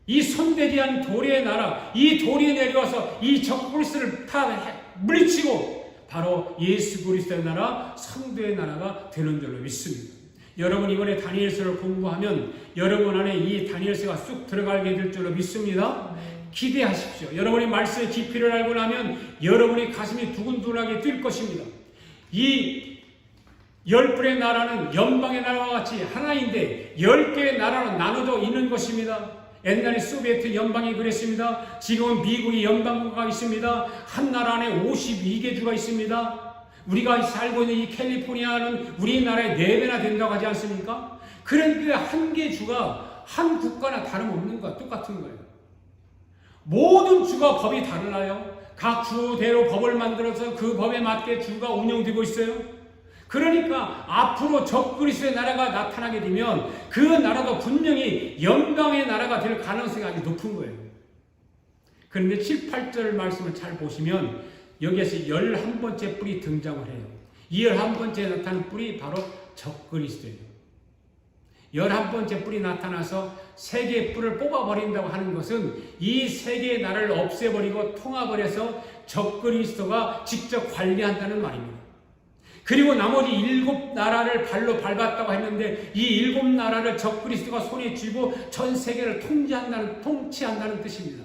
이 손대지 않은 도래의 나라, 이 돌이 내려와서 이 적그리스도를 다 물리치고 바로 예수 그리스도의 나라, 성도의 나라가 되는 줄로 믿습니다. 여러분 이번에 다니엘서를 공부하면 여러분 안에 이 다니엘서가 쑥 들어가게 될 줄로 믿습니다. 기대하십시오. 여러분이 말씀의 깊이를 알고 나면 여러분의 가슴이 두근두근하게 뛸 것입니다. 이 10불의 나라는 연방의 나라와 같이 하나인데 10개의 나라로 나눠져 있는 것입니다. 옛날에 소비에트 연방이 그랬습니다. 지금은 미국이 연방국가가 있습니다. 한 나라 안에 52개 주가 있습니다. 우리가 살고 있는 이 캘리포니아는 우리나라의 4배나 된다고 하지 않습니까? 그런데 한 개 주가 한 국가나 다름없는 것 똑같은 거예요. 모든 주가 법이 달라요. 각 주대로 법을 만들어서 그 법에 맞게 주가 운영되고 있어요. 그러니까 앞으로 적그리스도의 나라가 나타나게 되면 그 나라도 분명히 연방의 나라가 될 가능성이 아주 높은 거예요. 그런데 7, 8절 말씀을 잘 보시면 여기에서 11번째 뿔이 등장을 해요. 이 11번째 나타나는 뿔이 바로 적그리스도예요. 11번째 뿔이 나타나서 3개의 뿔을 뽑아버린다고 하는 것은 이 3개의 나라를 없애버리고 통합을해서 적그리스도가 직접 관리한다는 말입니다. 그리고 나머지 7나라를 발로 밟았다고 했는데 이 7나라를 적그리스도가 손에 쥐고 전 세계를 통치한다는 뜻입니다.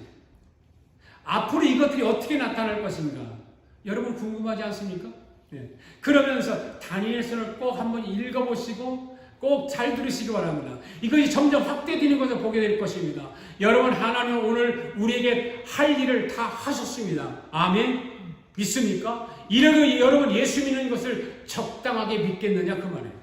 앞으로 이것들이 어떻게 나타날 것인가? 여러분 궁금하지 않습니까? 네. 그러면서 다니엘서를 꼭 한번 읽어보시고 꼭 잘 들으시기 바랍니다. 이것이 점점 확대되는 것을 보게 될 것입니다. 여러분 하나님은 오늘 우리에게 할 일을 다 하셨습니다. 아멘? 믿습니까? 이러고 여러분 예수 믿는 것을 적당하게 믿겠느냐 그 말이에요.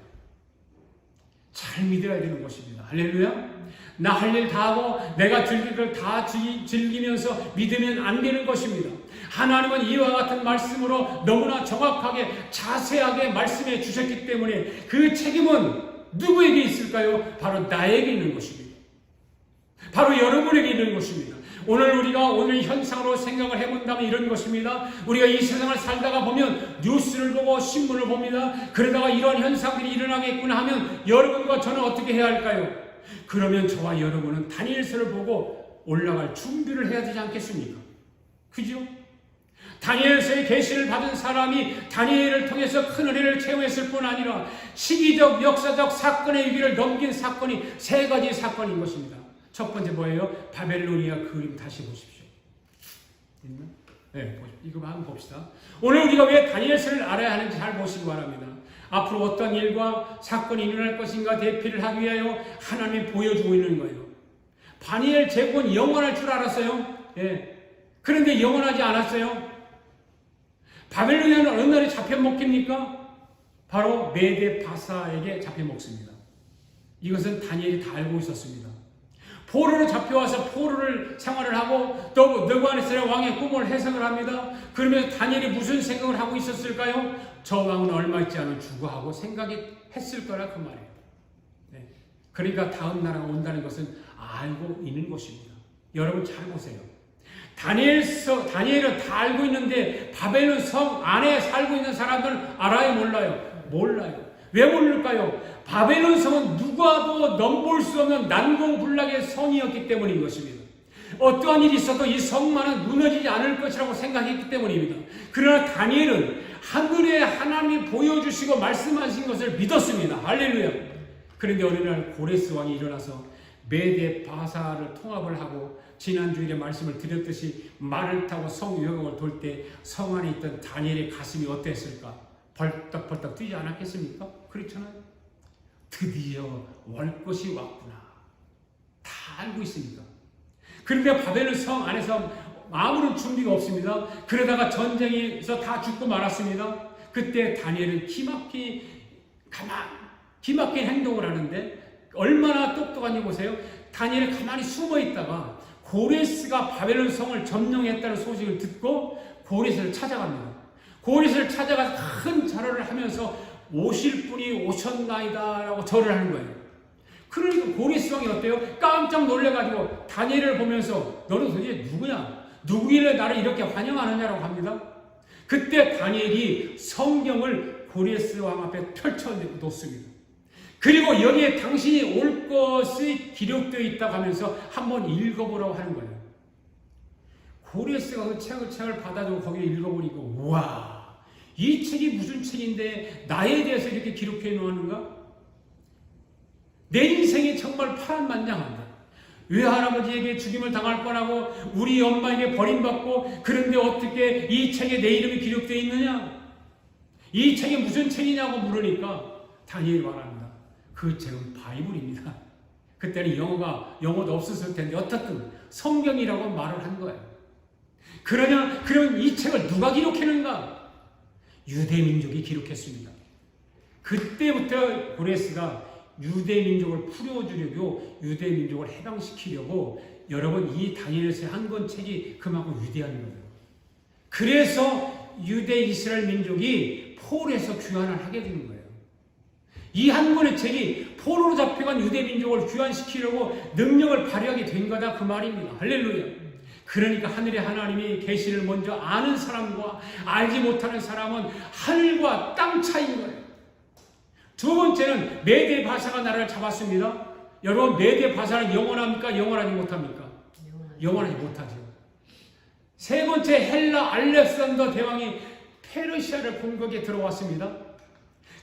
잘 믿어야 되는 것입니다. 할렐루야. 나 할 일 다 하고 내가 즐길 걸 다 즐기면서 믿으면 안 되는 것입니다. 하나님은 이와 같은 말씀으로 너무나 정확하게 자세하게 말씀해 주셨기 때문에 그 책임은 누구에게 있을까요? 바로 나에게 있는 것입니다. 바로 여러분에게 있는 것입니다. 오늘 우리가 오늘 현상으로 생각을 해본다면 이런 것입니다. 우리가 이 세상을 살다가 보면 뉴스를 보고 신문을 봅니다. 그러다가 이런 현상들이 일어나겠구나 하면 여러분과 저는 어떻게 해야 할까요? 그러면 저와 여러분은 다니엘서를 보고 올라갈 준비를 해야 되지 않겠습니까? 그죠? 다니엘서의 계시를 받은 사람이 다니엘을 통해서 큰 은혜를 체험했을 뿐 아니라 시기적 역사적 사건의 위기를 넘긴 사건이 세 가지 사건인 것입니다. 첫 번째 뭐예요? 바벨로니아 그림 다시 보십시오. 있나? 네, 이거 한번 봅시다. 오늘 우리가 왜 다니엘서를 알아야 하는지 잘 보시기 바랍니다. 앞으로 어떤 일과 사건이 일어날 것인가 대피를 하기 위하여 하나님이 보여주고 있는 거예요. 다니엘 제국은 영원할 줄 알았어요. 예. 그런데 영원하지 않았어요. 바벨로니아는 어느 날에 잡혀먹힙니까? 바로 메데 바사에게 잡혀먹습니다. 이것은 다니엘이 다 알고 있었습니다. 포로로 잡혀와서 포로를 생활을 하고 또 느부갓네살 왕의 꿈을 해석을 합니다. 그러면서 다니엘이 무슨 생각을 하고 있었을까요? 저 왕은 얼마 있지 않은 죽어하고 생각했을 거라 그 말이에요. 네. 그러니까 다음 나라가 온다는 것은 알고 있는 것입니다. 여러분 잘 보세요. 다니엘은 다 알고 있는데 바벨론 성 안에 살고 있는 사람들은 알아요, 몰라요? 몰라요. 왜 모를까요? 바벨론 성은 누구와도 넘볼 수 없는 난공불락의 성이었기 때문인 것입니다. 어떠한 일이 있어도 이 성만은 무너지지 않을 것이라고 생각했기 때문입니다. 그러나 다니엘은 하늘에 하나님이 보여주시고 말씀하신 것을 믿었습니다. 할렐루야. 그런데 어느 날 고레스 왕이 일어나서 메데 바사를 통합을 하고 지난주일에 말씀을 드렸듯이 말을 타고 성 외곽을 돌 때 성 안에 있던 다니엘의 가슴이 어땠을까? 벌떡벌떡 뛰지 않았겠습니까? 그렇잖아요. 드디어 올 것이 왔구나. 다 알고 있으니까. 그런데 바벨론 성 안에서 아무런 준비가 없습니다. 그러다가 전쟁에서 다 죽고 말았습니다. 그때 다니엘은 기막힌 행동을 하는데 얼마나 똑똑한지 보세요. 다니엘은 가만히 숨어 있다가 고레스가 바벨론 성을 점령했다는 소식을 듣고 고레스를 찾아갑니다. 고레스를 찾아가서 큰 절을 하면서 오실 분이 오셨나이다 라고 절을 하는 거예요. 그러니까 고레스 왕이 어때요? 깜짝 놀래가지고 다니엘을 보면서 너는 도대체 누구냐? 누구길래 나를 이렇게 환영하느냐라고 합니다. 그때 다니엘이 성경을 고레스 왕 앞에 펼쳐놓습니다. 그리고 여기에 당신이 올 것이 기록되어 있다고 하면서 한번 읽어보라고 하는 거예요. 고레스가 그 책을 받아주고 거기에 읽어보니까 우와, 이 책이 무슨 책인데 나에 대해서 이렇게 기록해 놓았는가? 내 인생이 정말 파란만장한다. 외할아버지에게 죽임을 당할 뻔하고 우리 엄마에게 버림받고 그런데 어떻게 이 책에 내 이름이 기록되어 있느냐? 이 책이 무슨 책이냐고 물으니까 다니엘이 말합니다. 그 책은 바이블입니다. 그때는 영어도 없었을 텐데 어떻든 성경이라고 말을 한 거예요. 그러면 이 책을 누가 기록했는가? 유대민족이 기록했습니다. 그때부터 고레스가 유대민족을 풀어주려고 유대민족을 해방시키려고 여러분 이 다니엘서의 한 권 책이 그만큼 위대한 거예요. 그래서 유대 이스라엘 민족이 포로에서 귀환을 하게 되는 거예요. 이 한 권의 책이 포로로 잡혀간 유대민족을 귀환시키려고 능력을 발휘하게 된 거다 그 말입니다. 할렐루야. 그러니까 하늘의 하나님이 계시를 먼저 아는 사람과 알지 못하는 사람은 하늘과 땅 차이인 거예요. 두 번째는 메데 바사가 나라를 잡았습니다. 여러분 메데 바사는 영원합니까? 영원하지 못합니까? 영원하지 못하죠. 세 번째 헬라 알렉산더 대왕이 페르시아를 공격에 들어왔습니다.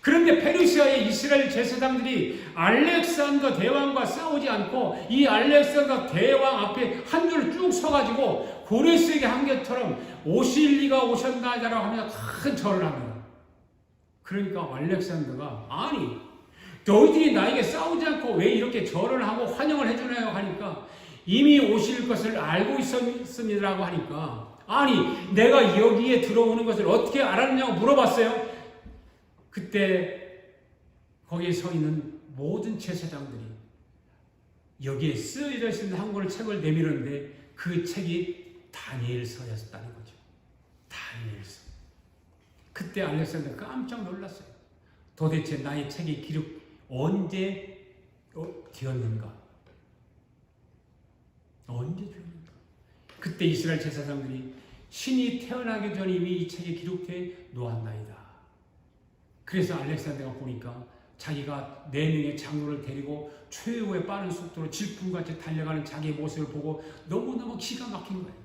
그런데 페르시아의 이스라엘 제사장들이 알렉산더 대왕과 싸우지 않고 이 알렉산더 대왕 앞에 한 줄을 쭉 서가지고 고레스에게 한 것처럼 오실 리가 오셨나이다라고 하면서 큰 절을 합니다. 그러니까 알렉산더가 아니 너희들이 나에게 싸우지 않고 왜 이렇게 절을 하고 환영을 해주나요 하니까 이미 오실 것을 알고 있었습니다라고 하니까 아니 내가 여기에 들어오는 것을 어떻게 알았냐고 물어봤어요. 그때 거기에 서 있는 모든 제사장들이 여기에 쓰여져 있는 한 권의 책을 내밀었는데 그 책이 다니엘서였다는 거죠. 다니엘서. 그때 알렉산더 깜짝 놀랐어요. 도대체 나의 책의 기록 언제 되었는가? 언제 되었는가? 그때 이스라엘 제사장들이 신이 태어나기 전에 이미 이 책에 기록되어 놓았나이다. 그래서 알렉산더가 보니까 자기가 4명의 장로를 데리고 최후의 빠른 속도로 질풍같이 달려가는 자기의 모습을 보고 너무너무 기가 막힌 거예요.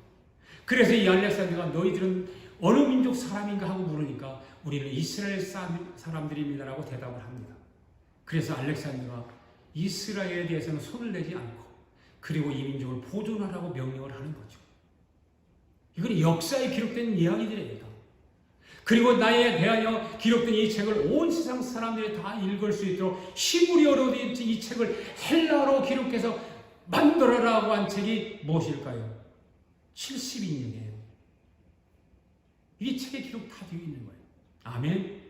그래서 이 알렉산더가 너희들은 어느 민족 사람인가 하고 물으니까 우리는 이스라엘 사람들입니다라고 대답을 합니다. 그래서 알렉산더가 이스라엘에 대해서는 손을 내지 않고 그리고 이 민족을 보존하라고 명령을 하는 거죠. 이건 역사에 기록된 이야기들입니다. 그리고 나에 대하여 기록된 이 책을 온 세상 사람들이 다 읽을 수 있도록 히브리어로 된 이 책을 헬라어로 기록해서 만들어라고 한 책이 무엇일까요? 70인이에요. 이 책에 기록 다 되어 있는 거예요. 아멘.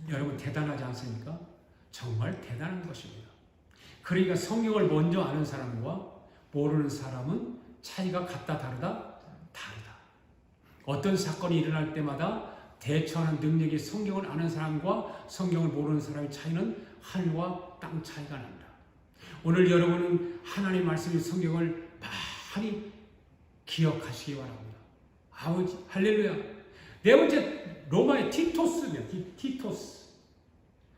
여러분 대단하지 않습니까? 정말 대단한 것입니다. 그러니까 성경을 먼저 아는 사람과 모르는 사람은 차이가 같다 다르다? 다르다. 어떤 사건이 일어날 때마다 대처하는 능력이 성경을 아는 사람과 성경을 모르는 사람의 차이는 하늘과 땅 차이가 납니다. 오늘 여러분은 하나님의 말씀인 성경을 많이 기억하시기 바랍니다. 아버지 할렐루야. 네 번째 로마의 티토스입니다. 티토스.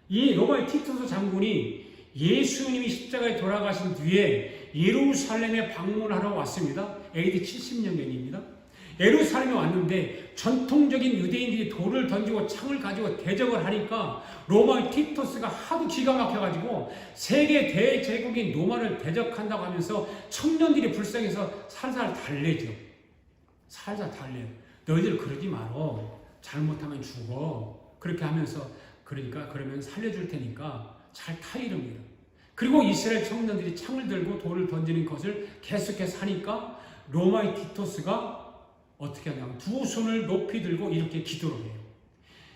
이 로마의 티토스 장군이 예수님이 십자가에 돌아가신 뒤에 예루살렘에 방문하러 왔습니다. AD 70년경입니다. 예루살렘에 왔는데 전통적인 유대인들이 돌을 던지고 창을 가지고 대적을 하니까 로마의 티토스가 하도 기가 막혀가지고 세계 대제국인 로마를 대적한다고 하면서 청년들이 불쌍해서 살살 달래죠. 살살 달래요. 너희들 그러지 말어. 잘못하면 죽어. 그렇게 하면서 그러면 살려줄 테니까 잘 타이릅니다. 그리고 이스라엘 청년들이 창을 들고 돌을 던지는 것을 계속해서 하니까 로마의 티토스가 어떻게 하냐면 두 손을 높이 들고 이렇게 기도를 해요.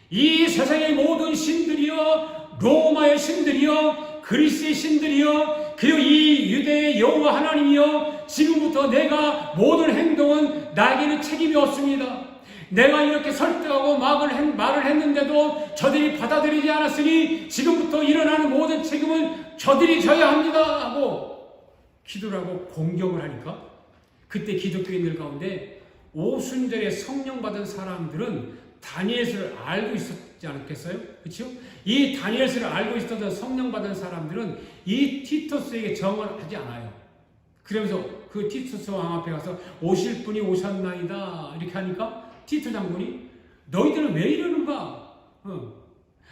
이 세상의 모든 신들이여, 로마의 신들이여, 그리스의 신들이여, 그리고 이 유대의 여호와 하나님이여, 지금부터 내가 모든 행동은 나에게는 책임이 없습니다. 내가 이렇게 설득하고 말을 했는데도 저들이 받아들이지 않았으니 지금부터 일어나는 모든 책임은 저들이 져야 합니다 하고 기도를 하고 공격을 하니까 그때 기독교인들 가운데 오순절에 성령 받은 사람들은 다니엘서를 알고 있었지 않겠어요? 그렇죠? 이 다니엘서를 알고 있었던 성령 받은 사람들은 이 티토스에게 정을 하지 않아요. 그러면서 그 티토스 왕 앞에 가서 오실 분이 오셨나이다 이렇게 하니까 티토 장군이 너희들은 왜 이러는가?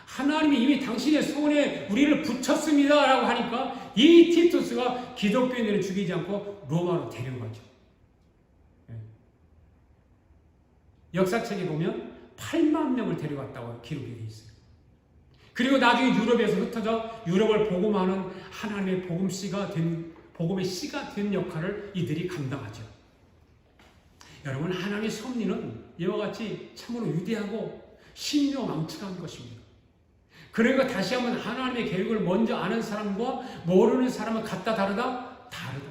하나님이 이미 당신의 손에 우리를 붙였습니다 라고 하니까 이 티토스가 기독교인들을 죽이지 않고 로마로 데려가죠. 역사책에 보면 8만 명을 데려갔다고 기록이 되어 있어요. 그리고 나중에 유럽에서 흩어져 유럽을 복음하는 하나님의 복음의 씨가 된 역할을 이들이 감당하죠. 여러분 하나님의 섭리는 이와 같이 참으로 위대하고 신묘망측한 것입니다. 그러니까 다시 한번 하나님의 계획을 먼저 아는 사람과 모르는 사람은 같다 다르다? 다르다.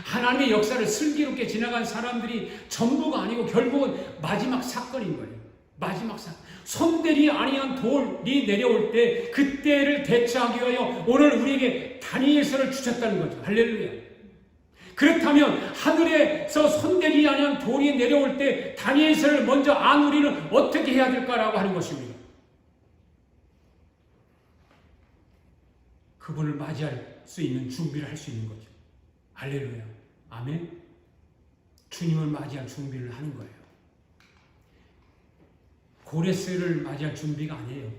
하나님의 역사를 슬기롭게 지나간 사람들이 전부가 아니고 결국은 마지막 사건인 거예요. 마지막 사건. 손대리 아니한 돌이 내려올 때 그때를 대처하기 위하여 오늘 우리에게 다니엘서를 주셨다는 거죠. 할렐루야. 그렇다면 하늘에서 손대리 아니한 돌이 내려올 때 다니엘서를 먼저 안 우리는 어떻게 해야 될까라고 하는 것입니다. 그분을 맞이할 수 있는 준비를 할 수 있는 거죠. 할렐루야. 아멘. 주님을 맞이할 준비를 하는 거예요. 고레스를 맞이할 준비가 아니에요.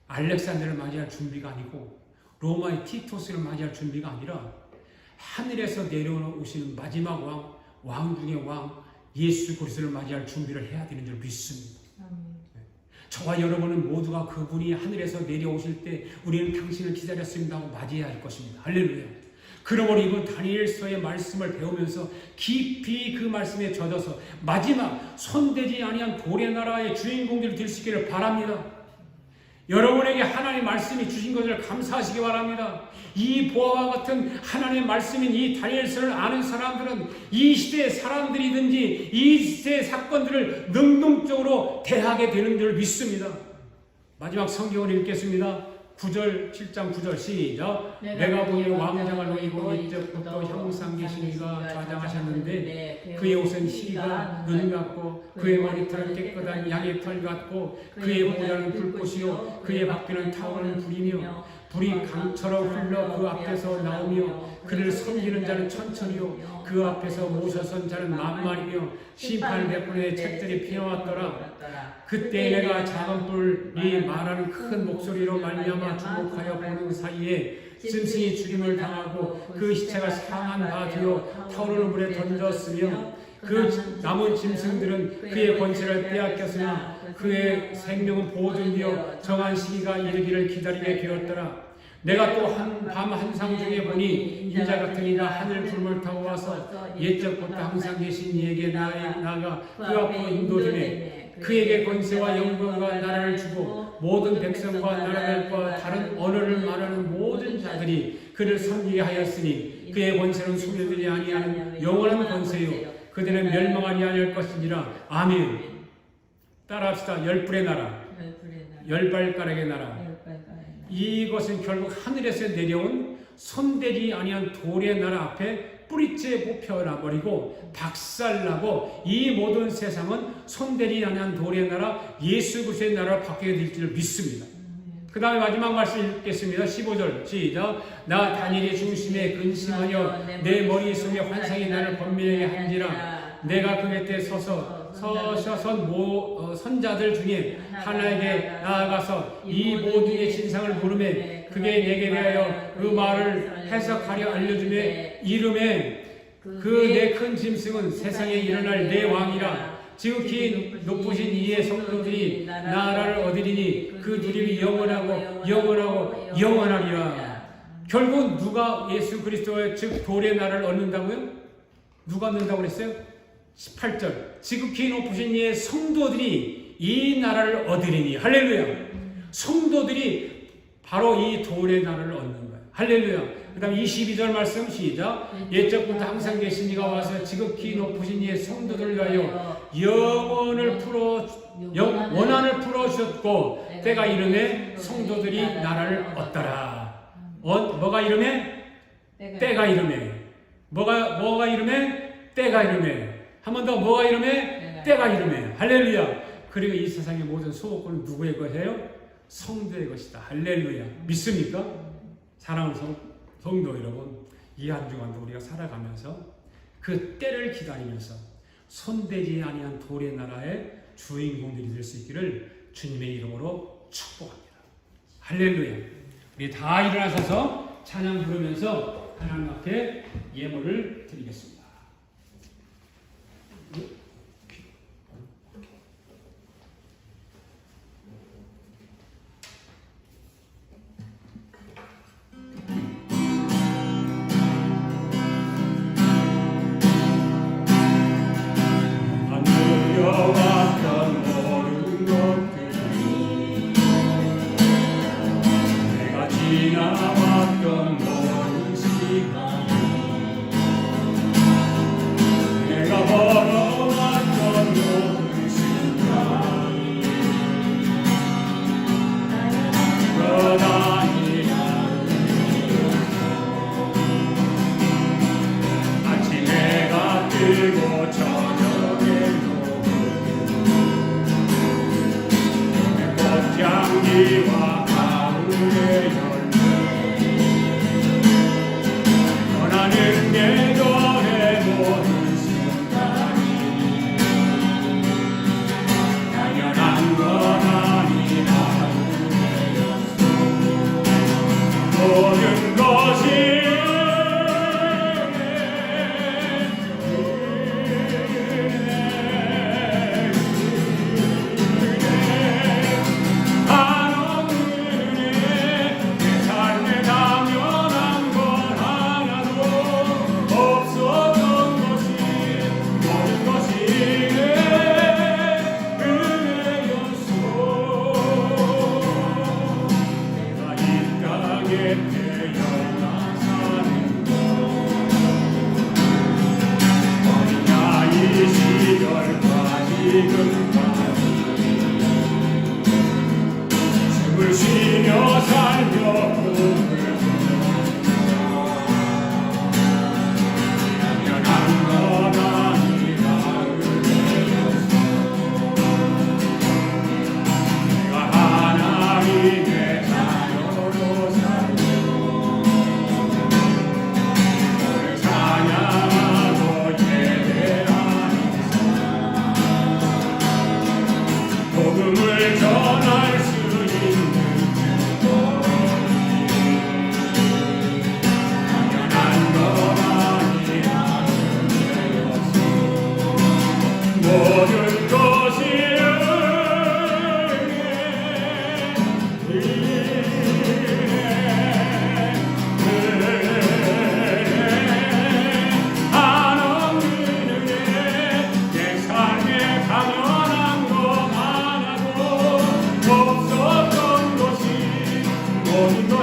알렉산더를 맞이할 준비가 아니고 로마의 티토스를 맞이할 준비가 아니라 하늘에서 내려오시는 마지막 왕 중의 왕 예수 그리스도를 맞이할 준비를 해야 되는 줄 믿습니다. 저와 여러분은 모두가 그분이 하늘에서 내려오실 때 우리는 당신을 기다렸습니다 하고 맞이해야 할 것입니다. 할렐루야. 그러므로 이번 다니엘서의 말씀을 배우면서 깊이 그 말씀에 젖어서 마지막 손대지 아니한 돌의 나라의 주인공들이 될 수 있기를 바랍니다. 여러분에게 하나님의 말씀이 주신 것을 감사하시기 바랍니다. 이 보아와 같은 하나님의 말씀인 이 다니엘서를 아는 사람들은 이 시대의 사람들이든지 이 시대의 사건들을 능동적으로 대하게 되는 줄 믿습니다. 마지막 성경을 읽겠습니다. 9절 7장 9절 시작. 내가 보니 왕장을 놓이고 이때부터 형상 계신 이가 좌장하셨는데 그의 옷은 희가 눈 같고 그의 머리털은 깨끗한 양의 털 같고 그의 보좌는 불꽃이요 그의 바퀴는 타오르는 불이며 불이 강처럼 흘러 그 앞에서 나오며 그를 섬기는 자는 천천히요 그 앞에서 모셔선 자는 만만이며 심판을 베푸는 책들이 피어왔더라. 그때 내가 작은 뿔이 말하는 큰 목소리로 말미암아 주목하여 보는 사이에 짐승이 죽임을 당하고 그 시체가 상한 바 되어 타오르는 물에 던졌으며 그 남은 짐승들은 그의 권세를 빼앗겼으나 그의 생명은 보존되어 정한 시기가 이르기를 기다리게 되었더라. 내가 또 밤 한상 중에 보니 인자 같은 이가 하늘 구름을 타고 와서 옛적부터 항상 계신 이에게 나아가 그 앞으로 인도되네. 그에게 권세와 영광과 나라를 주고 모든 백성과 나라들과 다른 언어를 말하는 모든 자들이 그를 섬기게 하였으니 그의 권세는 소멸되지 아니하는 영원한 권세요 그들은 멸망하지 아니할 것이니라. 아멘. 따라합시다. 열불의 나라, 열발가락의 나라. 이것은 결국 하늘에서 내려온 손대지 아니한 돌의 나라 앞에 뿌리째 뽑혀나버리고 박살나고 이 모든 세상은 손대지 아니한 돌의 나라 예수 그리스도의 나라로 바뀌게 될 줄 믿습니다. 그 다음에 마지막 말씀 읽겠습니다. 15절 시작. 나 다니엘의 중심에 근심하여 내 머릿속에 환상이 나를 번민하게 한지라. 내가 그 곁에 서서 선자들 중에 하나에게 나아가서 이 모든의 진상을 물으매 그게 내게 대하여 그 말을 해석하려 알려주매 이름에 그 내 큰 짐승은 세상에 일어날 내 왕이라. 지극히 높으신 이의 성도들이 나라를 얻으리니 그 누림이 영원하고 영원하고 영원하리라. 결국 누가 예수 그리스도의 즉 돌의 나라를 얻는다고요? 누가 얻는다고 그랬어요? 18절 지극히 높으신 이의 성도들이 이 나라를 얻으리니. 할렐루야. 성도들이 바로 이 돌의 나라를 얻는 거예요. 할렐루야. 그 다음 22절 말씀 시작. 옛적부터 항상 계신 이가 와서 지극히 높으신 이의 성도들을 위하여 원한을 풀어주셨고 때가 이름에 성도들이 나라를 얻더라. 뭐가 이름에? 때가 이름에. 뭐가 이름에? 때가 이름에. 한 번 더 뭐가 이름에? 때가 이름에. 할렐루야. 그리고 이 세상의 모든 소유권은 누구의 것이에요? 성도의 것이다. 할렐루야. 믿습니까? 사랑하는 성도 여러분, 이 한 주간도 우리가 살아가면서 그 때를 기다리면서 손대지 아니한 돌의 나라의 주인공들이 될 수 있기를 주님의 이름으로 축복합니다. 할렐루야. 우리 다 일어나셔서 찬양 부르면서 하나님 앞에 예물을 드리겠습니다. 지나왔던 모든 시간 내가 걸어왔던 모든 순간 여단이 아침 해가 뜨고 저녁에 녹은 꽃향기와 가을의 원하는 게 너의 모든 순간이 당연한 건 아니라 모든 것이 지금까지 숨을 쉬며 살며 모든